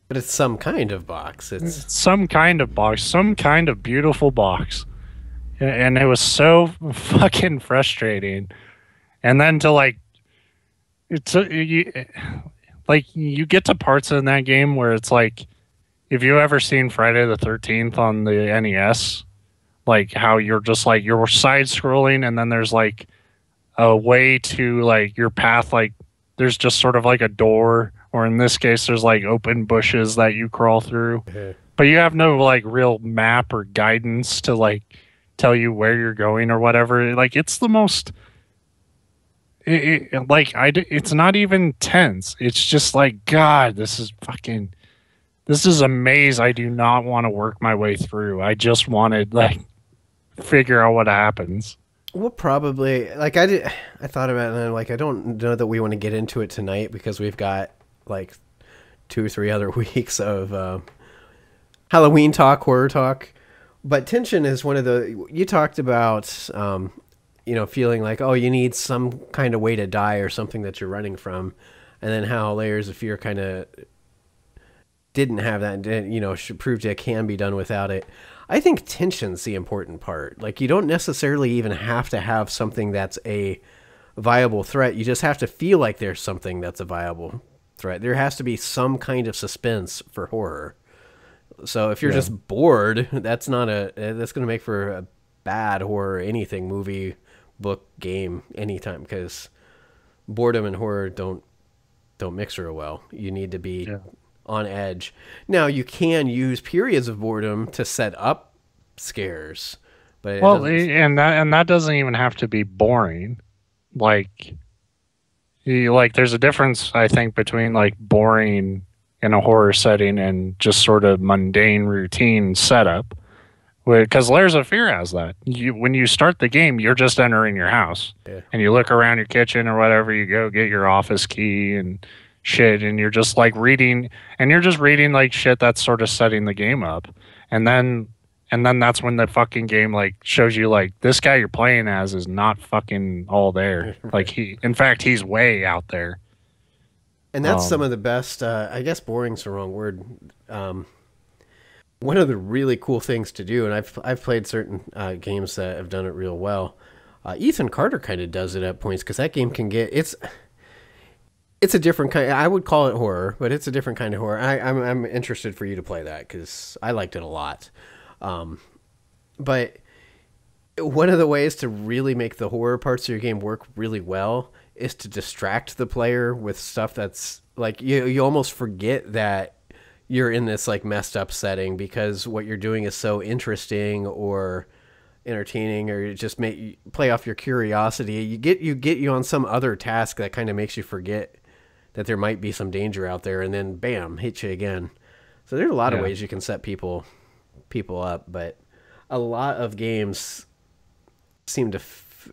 But it's some kind of box. It's Some kind of box, some kind of beautiful box. And it was so fucking frustrating. And then to like, you get to parts in that game where it's like, if you ever seen Friday the 13th on the NES, like how you're just like, you're side scrolling and then there's like a way to like your path, like there's just sort of like a door, or in this case, there's like open bushes that you crawl through, but you have no like real map or guidance to like tell you where you're going or whatever. Like it's the most, it's not even tense. It's just like, God, this is a maze I do not want to work my way through. I just wanted like figure out what happens. We'll probably like I thought about it and I'm like, I don't know that we want to get into it tonight because we've got like 2 or 3 other weeks of Halloween talk, horror talk. But tension is one of the, you talked about feeling like, oh, you need some kind of way to die or something that you're running from, and then how Layers of Fear kind of didn't have that, and proved it can be done without it. I think tension's the important part. Like, you don't necessarily even have to have something that's a viable threat. You just have to feel like there's something that's a viable threat. There has to be some kind of suspense for horror. So if you're just bored, that's going to make for a bad horror, anything, movie, book, game, anytime, because boredom and horror don't mix real well. You need to be on edge. Now, you can use periods of boredom to set up scares, but that doesn't even have to be boring. Like there's a difference, I think, between like boring in a horror setting and just sort of mundane routine setup. Because Layers of Fear has that. When you start the game, you're just entering your house, and you look around your kitchen or whatever. You go get your office key and shit, and you're just like reading, and you're just reading like shit that's sort of setting the game up, and then that's when the fucking game like shows you like this guy you're playing as is not fucking all there. Like in fact, he's way out there. And that's some of the best. I guess boring's the wrong word. One of the really cool things to do, and I've played certain games that have done it real well. Ethan Carter kind of does it at points because that game can get it's a different kind. I would call it horror, but it's a different kind of horror. I'm interested for you to play that because I liked it a lot. But one of the ways to really make the horror parts of your game work really well is to distract the player with stuff that's like you almost forget that you're in this like messed up setting because what you're doing is so interesting or entertaining, or you just play off your curiosity. You get you on some other task that kind of makes you forget that there might be some danger out there, and then bam, hit you again. So there's a lot of ways you can set people up, but a lot of games seem to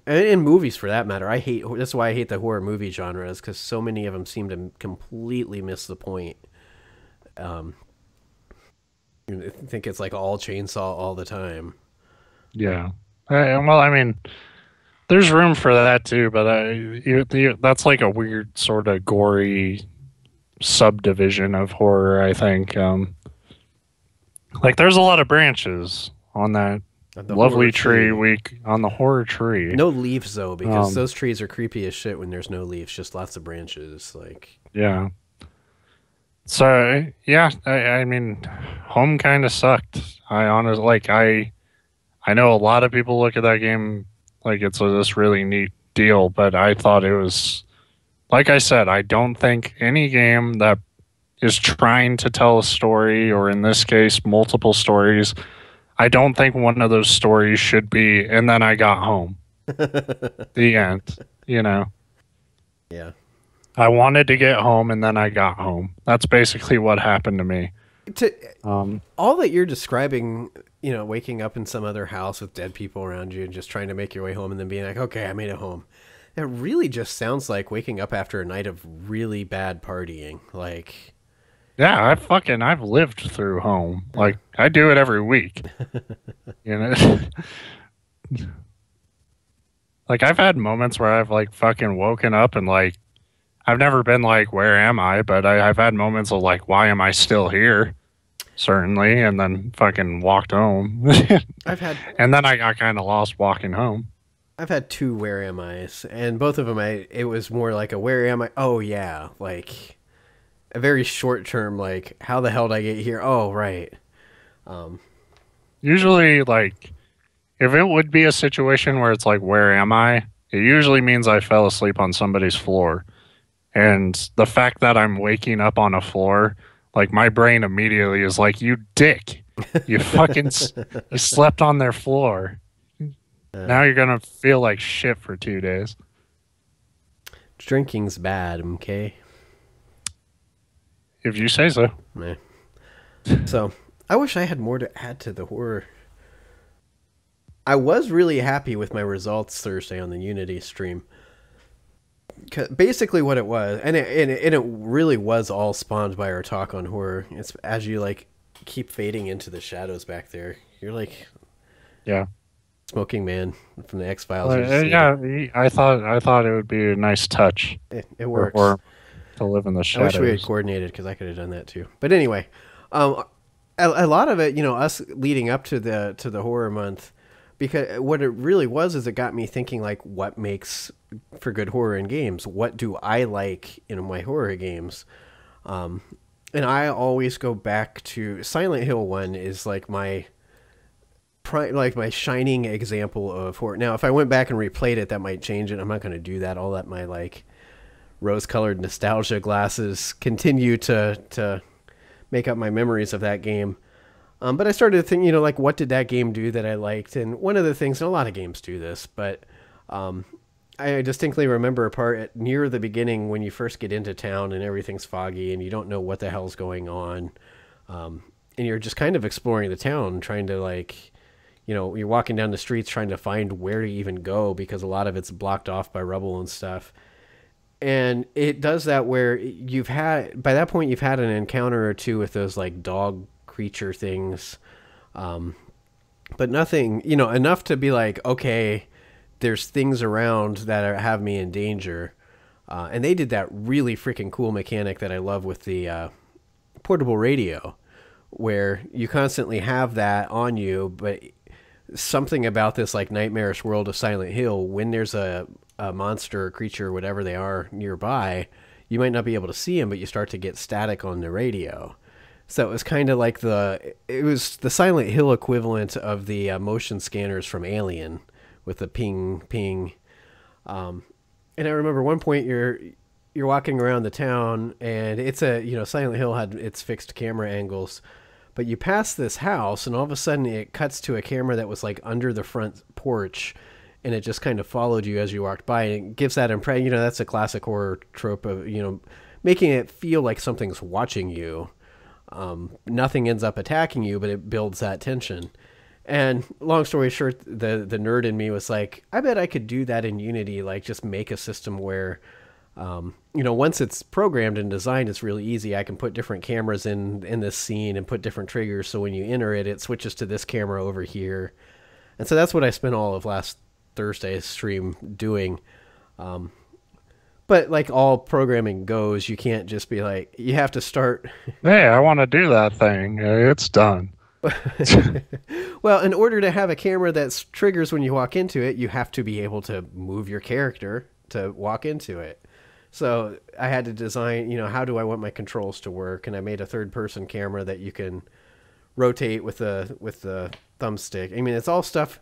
And in movies for that matter. I hate that's why I hate the horror movie genres because so many of them seem to completely miss the point. Um, I think it's like all chainsaw all the time. Yeah. Well, I mean, there's room for that too, but that's like a weird sort of gory subdivision of horror, I think. Like there's a lot of branches on that The horror lovely tree tree. week on the horror tree. No leaves though, because Um, those trees are creepy as shit when there's no leaves, just lots of branches. Like, yeah. So yeah, I mean, home kind of sucked. I honestly like I know a lot of people look at that game like it's this really neat deal, but I thought it was like I said, I don't think any game that is trying to tell a story, or in this case, multiple stories, I don't think one of those stories should be, and then I got home. The end. You know, yeah. I wanted to get home and then I got home. That's basically what happened to me. To Um, all that you're describing, waking up in some other house with dead people around you and just trying to make your way home and then being like, okay, I made it home. It really just sounds like waking up after a night of really bad partying. Like, yeah, I've lived through home. uh, Like I do it every week. You know, like I've had moments where I've like fucking woken up and like I've never been like, where am I? But I've had moments of like, why am I still here? Certainly, and then fucking walked home, I've had and then I got kind of lost walking home. I've had two where am I's, and both of them it was more like a where am I? Oh yeah, like a very short term like how the hell did I get here? Oh right. Um, Usually, like if it would be a situation where it's like, where am I? It usually means I fell asleep on somebody's floor. And the fact that I'm waking up on a floor, like my brain immediately is like, you dick. You fucking you slept on their floor. uh, Now you're going to feel like shit for 2 days. drinking's bad, okay? If you say so. Meh. So I wish I had more to add to the horror. I was really happy with my results Thursday on the Unity stream. 'Cause basically, what it was, and it really was all spawned by our talk on horror. It's as you like keep fading into the shadows back there. You're like Yeah. Smoking Man from the X Files. Yeah, I thought it would be a nice touch It works. or to live in the I wish we had shadows. coordinated because I could have done that too. But anyway, um, a lot of it, us leading up to the horror month, because what it really was is it got me thinking like, what makes for good horror in games? What do I like in my horror games? Um, and I always go back to Silent Hill 1 is like like my shining example of horror. Now, if I went back and replayed it, that might change it. I'm not going to do that. I'll let my like rose-colored nostalgia glasses continue to make up my memories of that game. But I started to think, like what did that game do that I liked? And one of the things, and a lot of games do this, but I distinctly remember a part near the beginning when you first get into town and everything's foggy and you don't know what the hell's going on. And you're just kind of exploring the town, trying to like, you're walking down the streets trying to find where to even go because a lot of it's blocked off by rubble and stuff. And it does that where by that point, you've had an encounter or two with those like dog creature things. But nothing, enough to be like, okay, there's things around that have me in danger. And they did that really freaking cool mechanic that I love with the portable radio, where you constantly have that on you, but something about this like nightmarish world of Silent Hill, when there's a monster or creature or whatever they are nearby, you might not be able to see them, but you start to get static on the radio. So it was kind of like it was the Silent Hill equivalent of the motion scanners from Alien with the ping, ping. And I remember one point you're walking around the town and it's Silent Hill had its fixed camera angles, but you pass this house and all of a sudden it cuts to a camera that was like under the front porch and it just kind of followed you as you walked by, and it gives that impression, that's a classic horror trope of, making it feel like something's watching you. Nothing ends up attacking you, but it builds that tension. And long story short, the nerd in me was like, I bet I could do that in Unity, like just make a system where, once it's programmed and designed, it's really easy. I can put different cameras in this scene and put different triggers, so when you enter it, it switches to this camera over here. And so that's what I spent all of last Thursday's stream doing. But like all programming goes, you can't just be like, you have to start. Hey, I want to do that thing. It's done. Well, in order to have a camera that triggers when you walk into it, you have to be able to move your character to walk into it. So I had to design, how do I want my controls to work? And I made a third-person camera that you can rotate with the thumbstick. I mean, it's all stuff.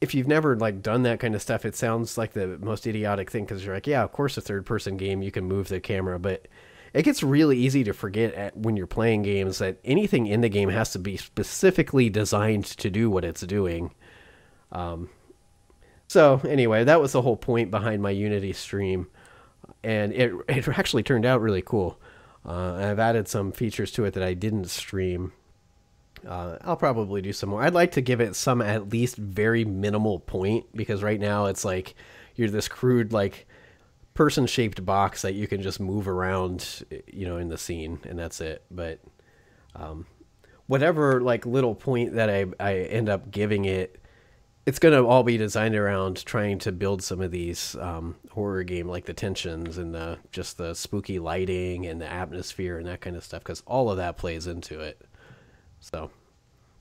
If you've never like done that kind of stuff, it sounds like the most idiotic thing because you're like, yeah, of course, a third-person game you can move the camera, but it gets really easy to forget when you're playing games that anything in the game has to be specifically designed to do what it's doing. So anyway, that was the whole point behind my Unity stream, and it actually turned out really cool. I've added some features to it that I didn't stream. I'll probably do some more. I'd like to give it some at least very minimal point, because right now it's like you're this crude like person-shaped box that you can just move around, in the scene, and that's it. But whatever like little point that I end up giving it, it's going to all be designed around trying to build some of these horror game, like the tensions and just the spooky lighting and the atmosphere and that kind of stuff, because all of that plays into it. So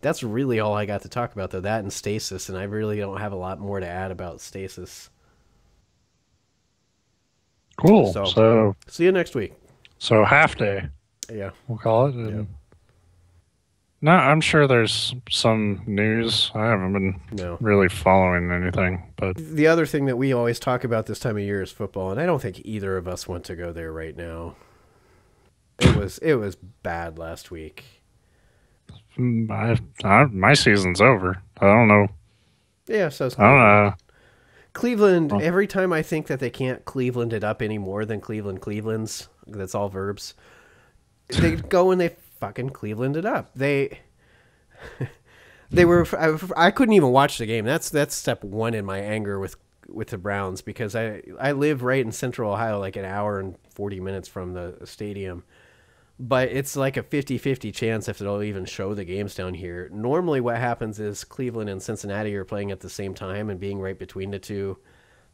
that's really all I got to talk about, though, that and Stasis, and I really don't have a lot more to add about Stasis. Cool. So see you next week. So half day. Yeah. We'll call it. Yeah. No, I'm sure there's some news. I haven't been really following anything. But the other thing that we always talk about this time of year is football, and I don't think either of us want to go there right now. It was bad last week. My season's over. I don't know. Yeah, so I don't know. Cleveland, every time I think that they can't Cleveland it up any more than Cleveland's, that's all verbs, they go and they fucking Cleveland it up. They were, I couldn't even watch the game. That's step one in my anger with the Browns, because I live right in central Ohio, like an hour and 40 minutes from the stadium. But it's like a 50-50 chance if they'll even show the games down here. Normally what happens is Cleveland and Cincinnati are playing at the same time, and being right between the two,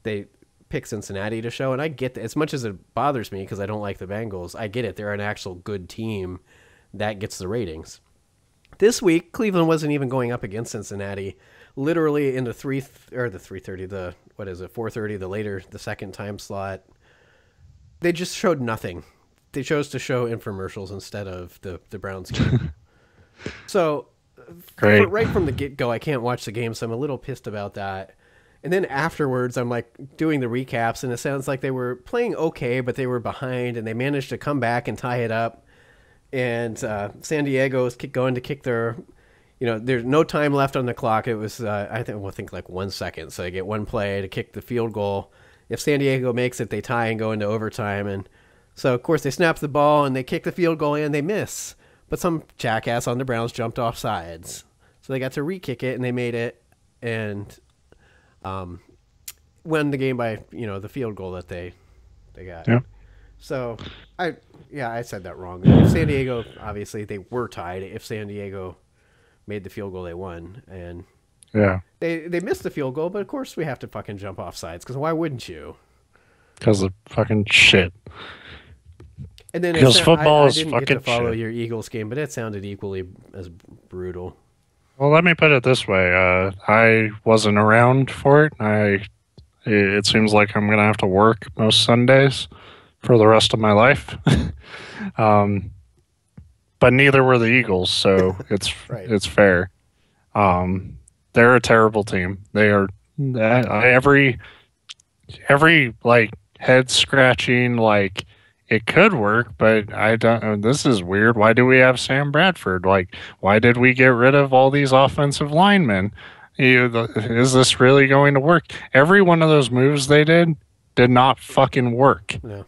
they pick Cincinnati to show. And I get that. As much as it bothers me because I don't like the Bengals, I get it. They're an actual good team that gets the ratings. This week, Cleveland wasn't even going up against Cincinnati. Literally in the 4:30, the second time slot, they just showed nothing. They chose to show infomercials instead of the Browns game. So right from the get-go, I can't watch the game, so I'm a little pissed about that. And then afterwards, I'm like doing the recaps, and it sounds like they were playing okay, but they were behind, and they managed to come back and tie it up. And San Diego is going to kick their, there's no time left on the clock. It was, I think like 1 second. So they get one play to kick the field goal. If San Diego makes it, they tie and go into overtime. And so, of course, they snap the ball and they kick the field goal and they miss. But some jackass on the Browns jumped off sides. So they got to re-kick it and they made it and won the game by, the field goal that they got. Yeah. So, I said that wrong. If San Diego, obviously, they were tied. If San Diego made the field goal, they won. And yeah, they missed the field goal, but of course we have to fucking jump off sides, because why wouldn't you? Because of fucking shit. And then because football is fucking fucking shit. I didn't get to follow shit. your Eagles game, but it sounded equally as brutal. Well, let me put it this way. I wasn't around for it. It seems like I'm going to have to work most Sundays for the rest of my life. But neither were the Eagles, so it's Right. It's fair. They're a terrible team. They are every like head scratching, like it could work, but I don't. This is weird. Why do we have Sam Bradford? Like, why did we get rid of all these offensive linemen? Is this really going to work? Every one of those moves they did not fucking work. No.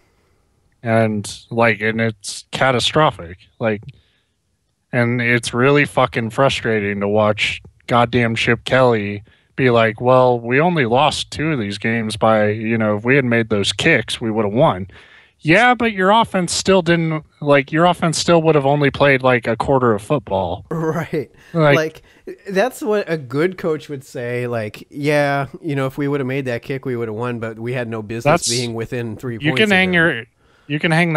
And it's catastrophic. And it's really fucking frustrating to watch goddamn Chip Kelly be like, well, we only lost 2 of these games by, if we had made those kicks, we would have won. Yeah, but your offense still didn't, like, your offense still would have only played like a quarter of football. Right. Like, Like that's what a good coach would say. Like, yeah, if we would have made that kick, we would have won, but we had no business that's, being within three you points can of hang them. you can hang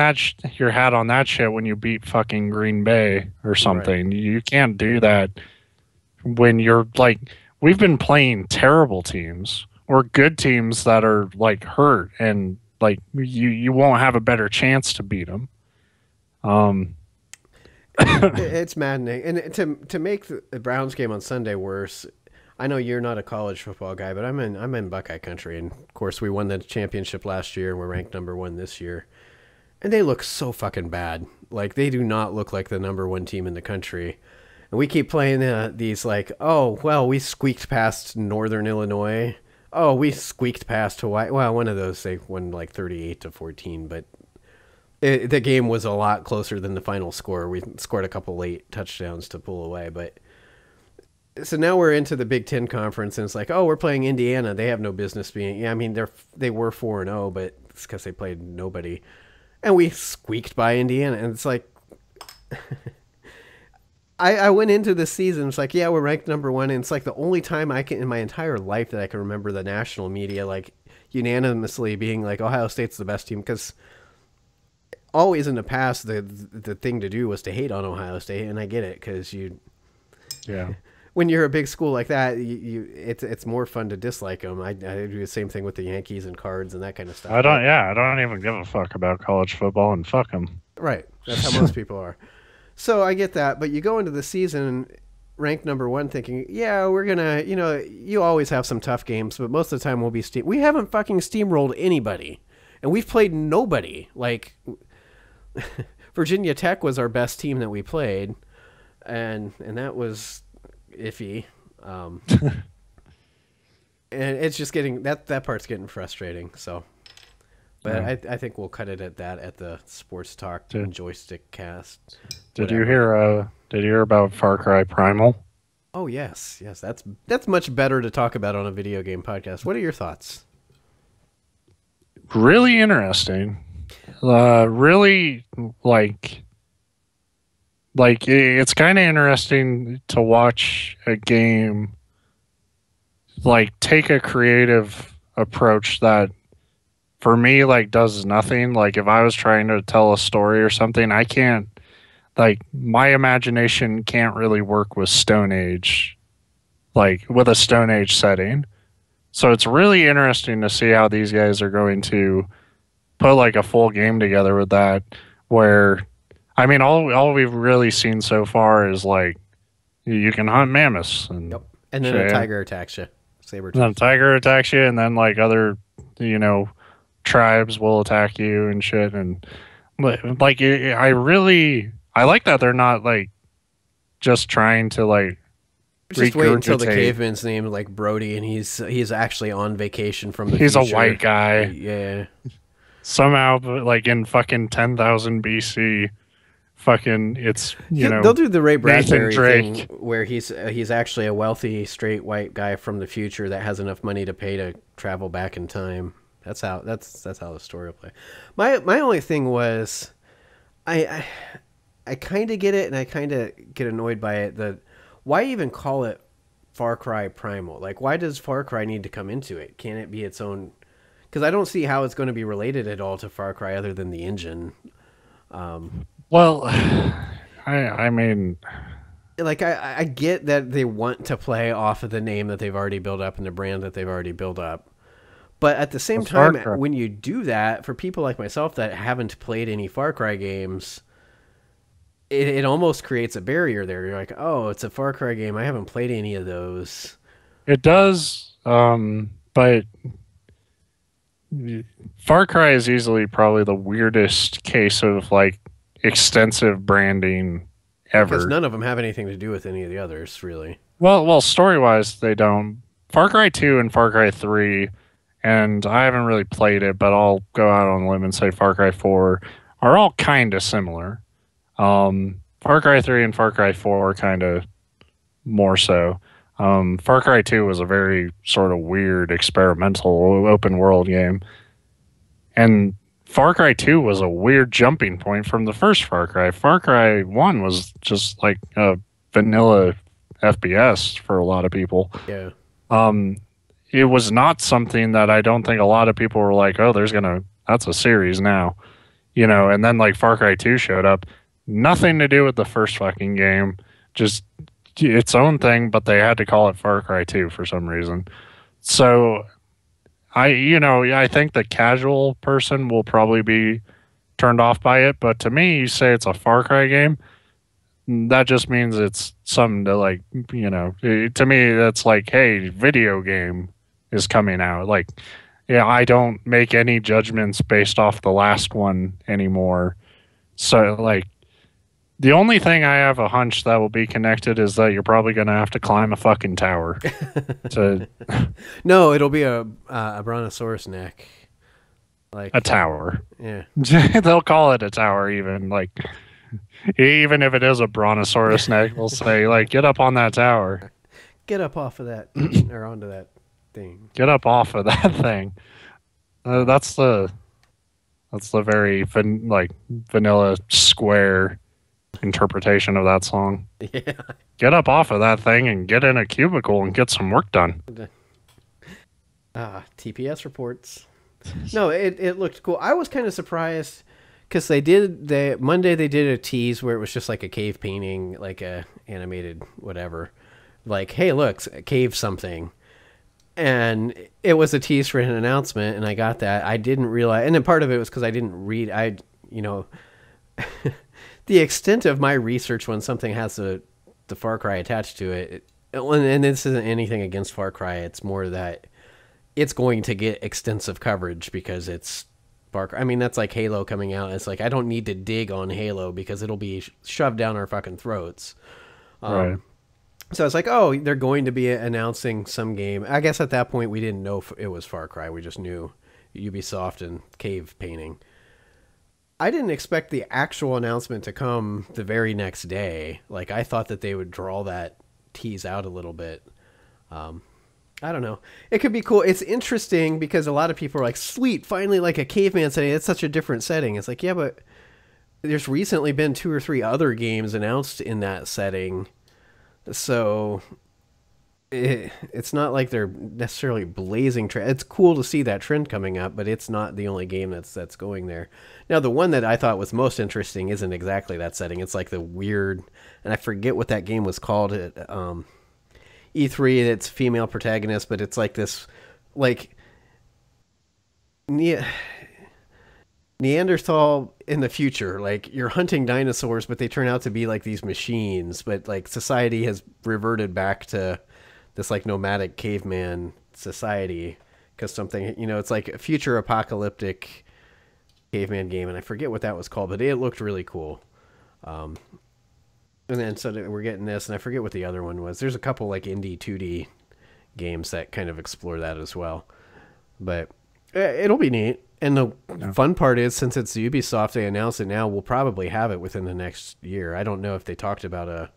your hat on that shit when you beat fucking Green Bay or Right. something. You can't do that when you're like, we've been playing terrible teams or good teams that are like hurt, and like you won't have a better chance to beat them. Um, It's maddening, and to make the Browns game on Sunday worse. I know you're not a college football guy, but I'm in Buckeye country, and of course we won the championship last year, and we're ranked number one this year. And they look so fucking bad. Like they do not look like the number one team in the country. And we keep playing these like, oh well, we squeaked past Northern Illinois. Oh, we squeaked past Hawaii. Well, one of those they won like 38-14, but the game was a lot closer than the final score. We scored a couple late touchdowns to pull away, but so now we're into the Big Ten conference, and it's like, oh, we're playing Indiana. They have no business being. Yeah, I mean they were 4-0, but it's because they played nobody, and we squeaked by Indiana, and it's like. I went into this season. It's like, yeah, we're ranked number one, and it's like the only time I can in my entire life that I can remember the national media like unanimously being like Ohio State's the best team, because always in the past the thing to do was to hate on Ohio State, and I get it because yeah. when you're a big school like that, it's more fun to dislike them. I do the same thing with the Yankees and Cards and that kind of stuff. I don't. But Yeah, I don't even give a fuck about college football, and fuck them. right, that's how most people are. So I get that, but you go into the season ranked number one, thinking, yeah, we're gonna, you always have some tough games, but most of the time we'll be we haven't fucking steamrolled anybody, and we've played nobody. Like Virginia Tech was our best team that we played, and that was iffy. Um, and it's just getting that part's getting frustrating. So, but Yeah. I think we'll cut it at that at the Sports Talk Did, and Joystick cast. did you Whatever. hear? Did you hear about Far Cry Primal? Oh yes, that's much better to talk about on a video game podcast. What are your thoughts? Really interesting. Really it's kind of interesting to watch a game like take a creative approach that for me like does nothing. Like if I was trying to tell a story or something, I can't, like my imagination can't really work with Stone Age, like with a Stone Age setting. So it's really interesting to see how these guys are going to put like a full game together with that. Where, I mean, all we've really seen so far is like you can hunt mammoths and Yep. And then a shit, and tiger attacks you. Saber then a tooth. tiger attacks you, and then like other, you know, tribes will attack you and shit. And like, I like that they're not like just trying to like Just wait until the regurgitate. caveman's named like Brody, and he's actually on vacation from the He's a future. white guy Yeah. somehow, but like in fucking 10,000 BC. Fucking, it's They'll do the Ray Nathan Bradbury thing Drake. where he's actually a wealthy straight white guy from the future that has enough money to pay to travel back in time. That's how the story will play. My only thing was I I kind of get it, and I kind of get annoyed by it. That why even call it Far Cry Primal? Like, why does Far Cry need to come into it? Can't it be its own? Because I don't see how it's going to be related at all to Far Cry other than the engine. Well, I mean, Like I get that they want to play off of the name that they've already built up and the brand that they've already built up. But at the same the Far time, Cry. when you do that, for people like myself that haven't played any Far Cry games, it almost creates a barrier there. You're like, oh, it's a Far Cry game. I haven't played any of those. It does, but Far Cry is easily probably the weirdest case of like extensive branding Because ever. none of them have anything to do with any of the others, really. Well, story wise, they don't. Far Cry 2 and Far Cry 3, and I haven't really played it, but I'll go out on a limb and say Far Cry 4 are all kind of similar. Far Cry 3 and Far Cry 4 are kind of more so. Far Cry 2 was a very sort of weird experimental open world game. And Far Cry 2 was a weird jumping point from the first Far Cry. Far Cry 1 was just like a vanilla FPS for a lot of people. Yeah. Um, it was not something that I don't think a lot of people were like, oh, that's a series now, and then like Far Cry 2 showed up. Nothing to do with the first fucking game, just its own thing, but they had to call it Far Cry 2 for some reason. So I think the casual person will probably be turned off by it, but to me, you say it's a Far Cry game, that just means it's something to like, to me, that's like, hey, video game is coming out. Like, yeah, I don't make any judgments based off the last one anymore. So, like, the only thing I have a hunch that will be connected is that you're probably going to have to climb a fucking tower to No, it'll be a brontosaurus neck. Like a tower. Yeah. They'll call it a tower, even like, even if it is a brontosaurus neck, we'll say like, get up on that tower, Get up off of that or onto that thing. get up off of that thing. That's the very vanilla square interpretation of that song. Yeah. Get up off of that thing and get in a cubicle and get some work done. TPS reports. No, it looked cool. I was kind of surprised because Monday they did a tease where it was just like a cave painting, like a animated whatever. Like, hey, look, cave something. And it was a tease for an announcement, and I got that. I didn't realize, and then part of it was because I didn't read. The extent of my research when something has the Far Cry attached to it, and this isn't anything against Far Cry. It's more that it's going to get extensive coverage because it's Far Cry. I mean, that's like Halo coming out. It's like I don't need to dig on Halo because it'll be shoved down our fucking throats. Right. So it's like, oh, they're going to be announcing some game. I guess at that point we didn't know if it was Far Cry. We just knew Ubisoft and cave painting. I didn't expect the actual announcement to come the very next day. Like, I thought that they would draw that tease out a little bit. I don't know. It could be cool. It's interesting because a lot of people are like, sweet, finally like a caveman setting. It's such a different setting. It's like, yeah, but there's recently been 2 or 3 other games announced in that setting. So it's not like they're necessarily blazing trend. It's cool to see that trend coming up, but it's not the only game that's going there. Now, the one that I thought was most interesting isn't exactly that setting. It's like the weird, and I forget what that game was called at E3. It's female protagonist, but it's like this, like Neanderthal in the future. Like, you're hunting dinosaurs, but they turn out to be like these machines. But like society has reverted back to this like nomadic caveman society because something, it's like a future apocalyptic caveman game, and I forget what that was called, but it looked really cool. And then so we're getting this, and I forget what the other one was. There's a couple like indie 2D games that kind of explore that as well, but it'll be neat. And the fun part is, since it's Ubisoft, they announced it now, we'll probably have it within the next year. I don't know if they talked about a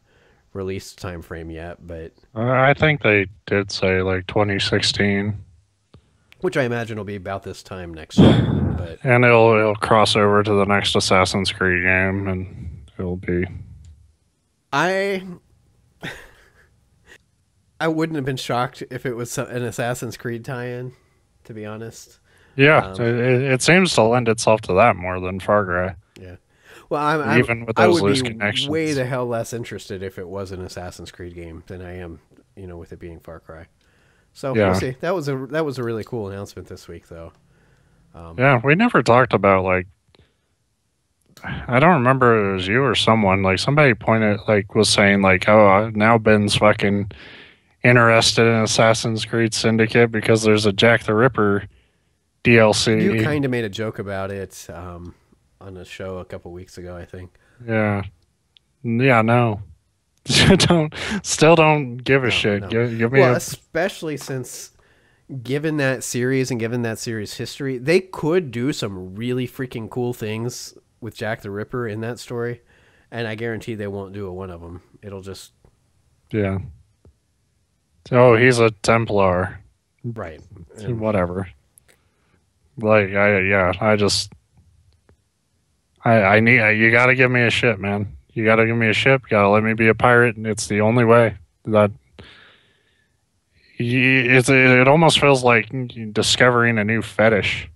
release time frame yet, but I think they did say like 2016, which I imagine will be about this time next year. But and it'll cross over to the next Assassin's Creed game, and it'll be. I wouldn't have been shocked if it was an Assassin's Creed tie-in, to be honest. Yeah, it seems to lend itself to that more than Far Cry. Yeah. Well, even with those loose be connections, way the hell less interested if it was an Assassin's Creed game than I am, with it being Far Cry. So yeah. We'll see. That was a really cool announcement this week, though. Yeah, we never talked about like. I don't remember if it was you or someone. Like somebody was saying like, oh, now Ben's fucking interested in Assassin's Creed Syndicate because there's a Jack the Ripper DLC. You kind of made a joke about it on a show a couple weeks ago, I think. Yeah. No. don't give a shit. No. Give me especially since given that series and given that series history, they could do some really freaking cool things with Jack the Ripper in that story, and I guarantee they won't do one of them. It'll just Oh, he's a Templar. Right. And Whatever. Like, I just, I need, you gotta give me a ship, man. You gotta give me a ship. You gotta let me be a pirate, and it's the only way that it almost feels like discovering a new fetish.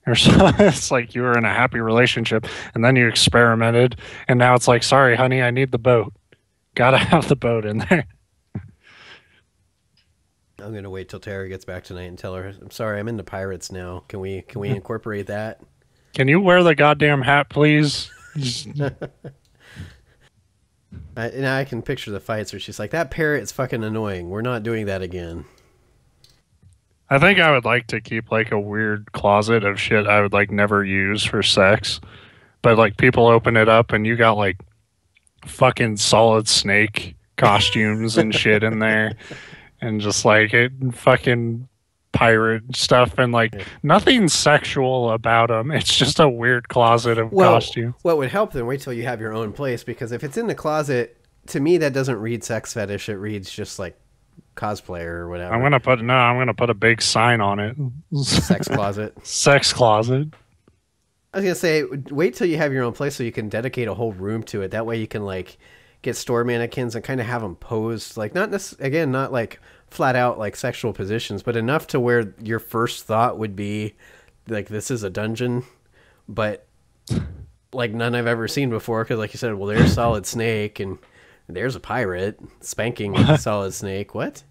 Or so it's like you were in a happy relationship, and then you experimented, and now it's like, sorry, honey, I need the boat. Gotta have the boat in there. I'm gonna wait till Tara gets back tonight and tell her, I'm sorry, I'm into pirates now. Can we incorporate that? Can you wear the goddamn hat, please? Now I can picture the fights where she's like, that parrot is fucking annoying. We're not doing that again. I think I would like to keep like a weird closet of shit I would like never use for sex. But like people open it up and you got like fucking Solid Snake costumes and shit in there and just like it fucking pirate stuff and like Yeah. nothing sexual about them. It's just a weird closet of Well, costume. what would help then? Wait till you have your own place, because if it's in the closet, to me that doesn't read sex fetish. It reads just like cosplayer or whatever. I'm gonna put a big sign on it. Sex closet. Sex closet. I was gonna say, wait till you have your own place so you can dedicate a whole room to it. That way you can like get store mannequins and kind of have them posed, like not like flat out like sexual positions, but enough to where your first thought would be like, this is a dungeon, but like none I've ever seen before. Because like you said, well, there's Solid Snake and there's a pirate spanking Solid Snake. What?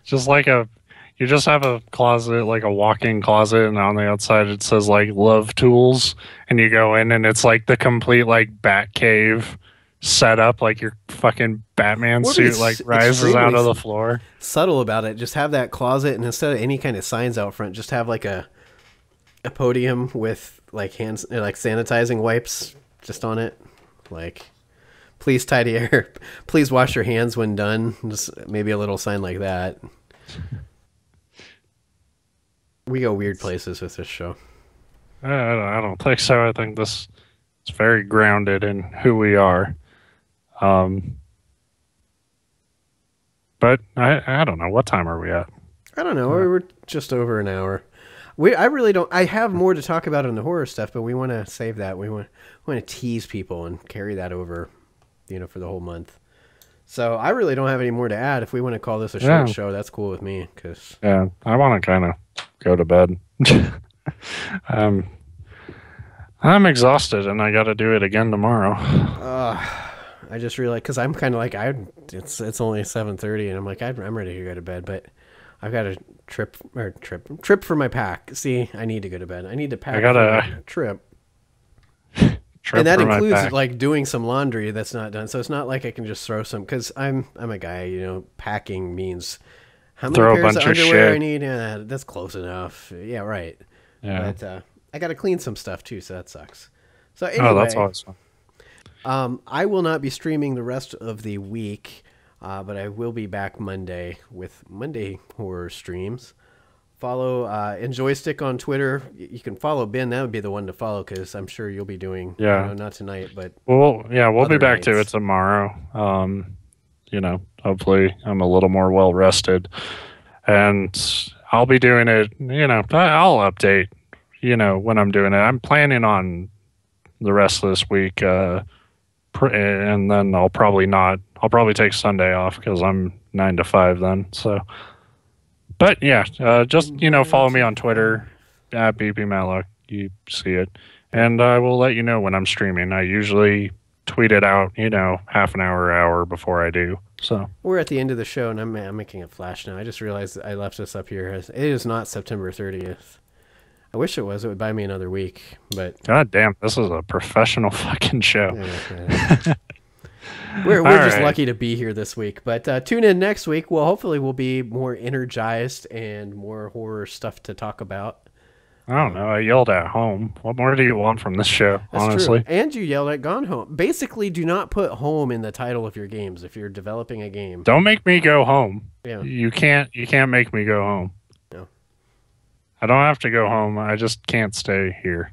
Just like you just have a closet, like a walk-in closet, and on the outside it says like love tools, and you go in and it's like the complete like bat cave setup, like your fucking Batman What suit is like rises out extremely of the floor. subtle about it? Just have that closet, and instead of any kind of signs out front, just have like a podium with like hands, like sanitizing wipes just on it, like, please tidy air, please wash your hands when done. Just maybe a little sign like that. We go weird places with this show. I don't think so. I think this is very grounded in who we are. Um, but I don't know, what time are we at? I don't know. We're just over an hour. I really don't. I have more to talk about in the horror stuff, but we want to save that. We want to tease people and carry that over, for the whole month. So I really don't have any more to add. If we want to call this a short show, that's cool with me. Yeah, I want to kind of go to bed. I'm exhausted, and I got to do it again tomorrow. I just realized, because I'm kind of like, it's only 7:30, and I'm like, I'm ready to go to bed, but I've got a trip for my pack. See, I need to go to bed. I need to pack. I got a trip. Trip And that for my includes pack. like doing some laundry that's not done. So it's not like I can just throw some, because I'm a guy. Packing means how many Throw a pairs bunch of of underwear I shit. need. That's close enough. Yeah, right. Yeah. But I got to clean some stuff too, so that sucks. So Oh, that's anyway, always fun. I will not be streaming the rest of the week, but I will be back Monday with Monday horror streams. Follow NJoystic on Twitter. You can follow Ben. That would be the one to follow, because I'm sure you'll be doing. Yeah. Not tonight, but Well, yeah, we'll be other back to it nights. tomorrow. Hopefully I'm a little more well rested, and I'll be doing it. I'll update. When I'm doing it. I'm planning on the rest of this week, and then I'll probably not. I'll probably take Sunday off because I'm 9 to 5 then. So, but yeah, just follow me on Twitter at BP Matlock. You see it, and I will let you know when I'm streaming. I usually tweet it out, half an hour before I do. So We're at the end of the show, and I'm making it flash now. I just realized I left this up here. It is not September 30th. I wish it was. It would buy me another week, but God damn, this is a professional fucking show. yeah. We're All just right. lucky to be here this week. But tune in next week. Well, hopefully we'll be more energized and more horror stuff to talk about. I don't know. I yelled at home. What more do you want from this show, That's honestly? true. And you yelled at Gone Home. Basically, do not put home in the title of your games if you're developing a game. Don't make me go home. Yeah. You can't make me go home. No. I don't have to go home. I just can't stay here.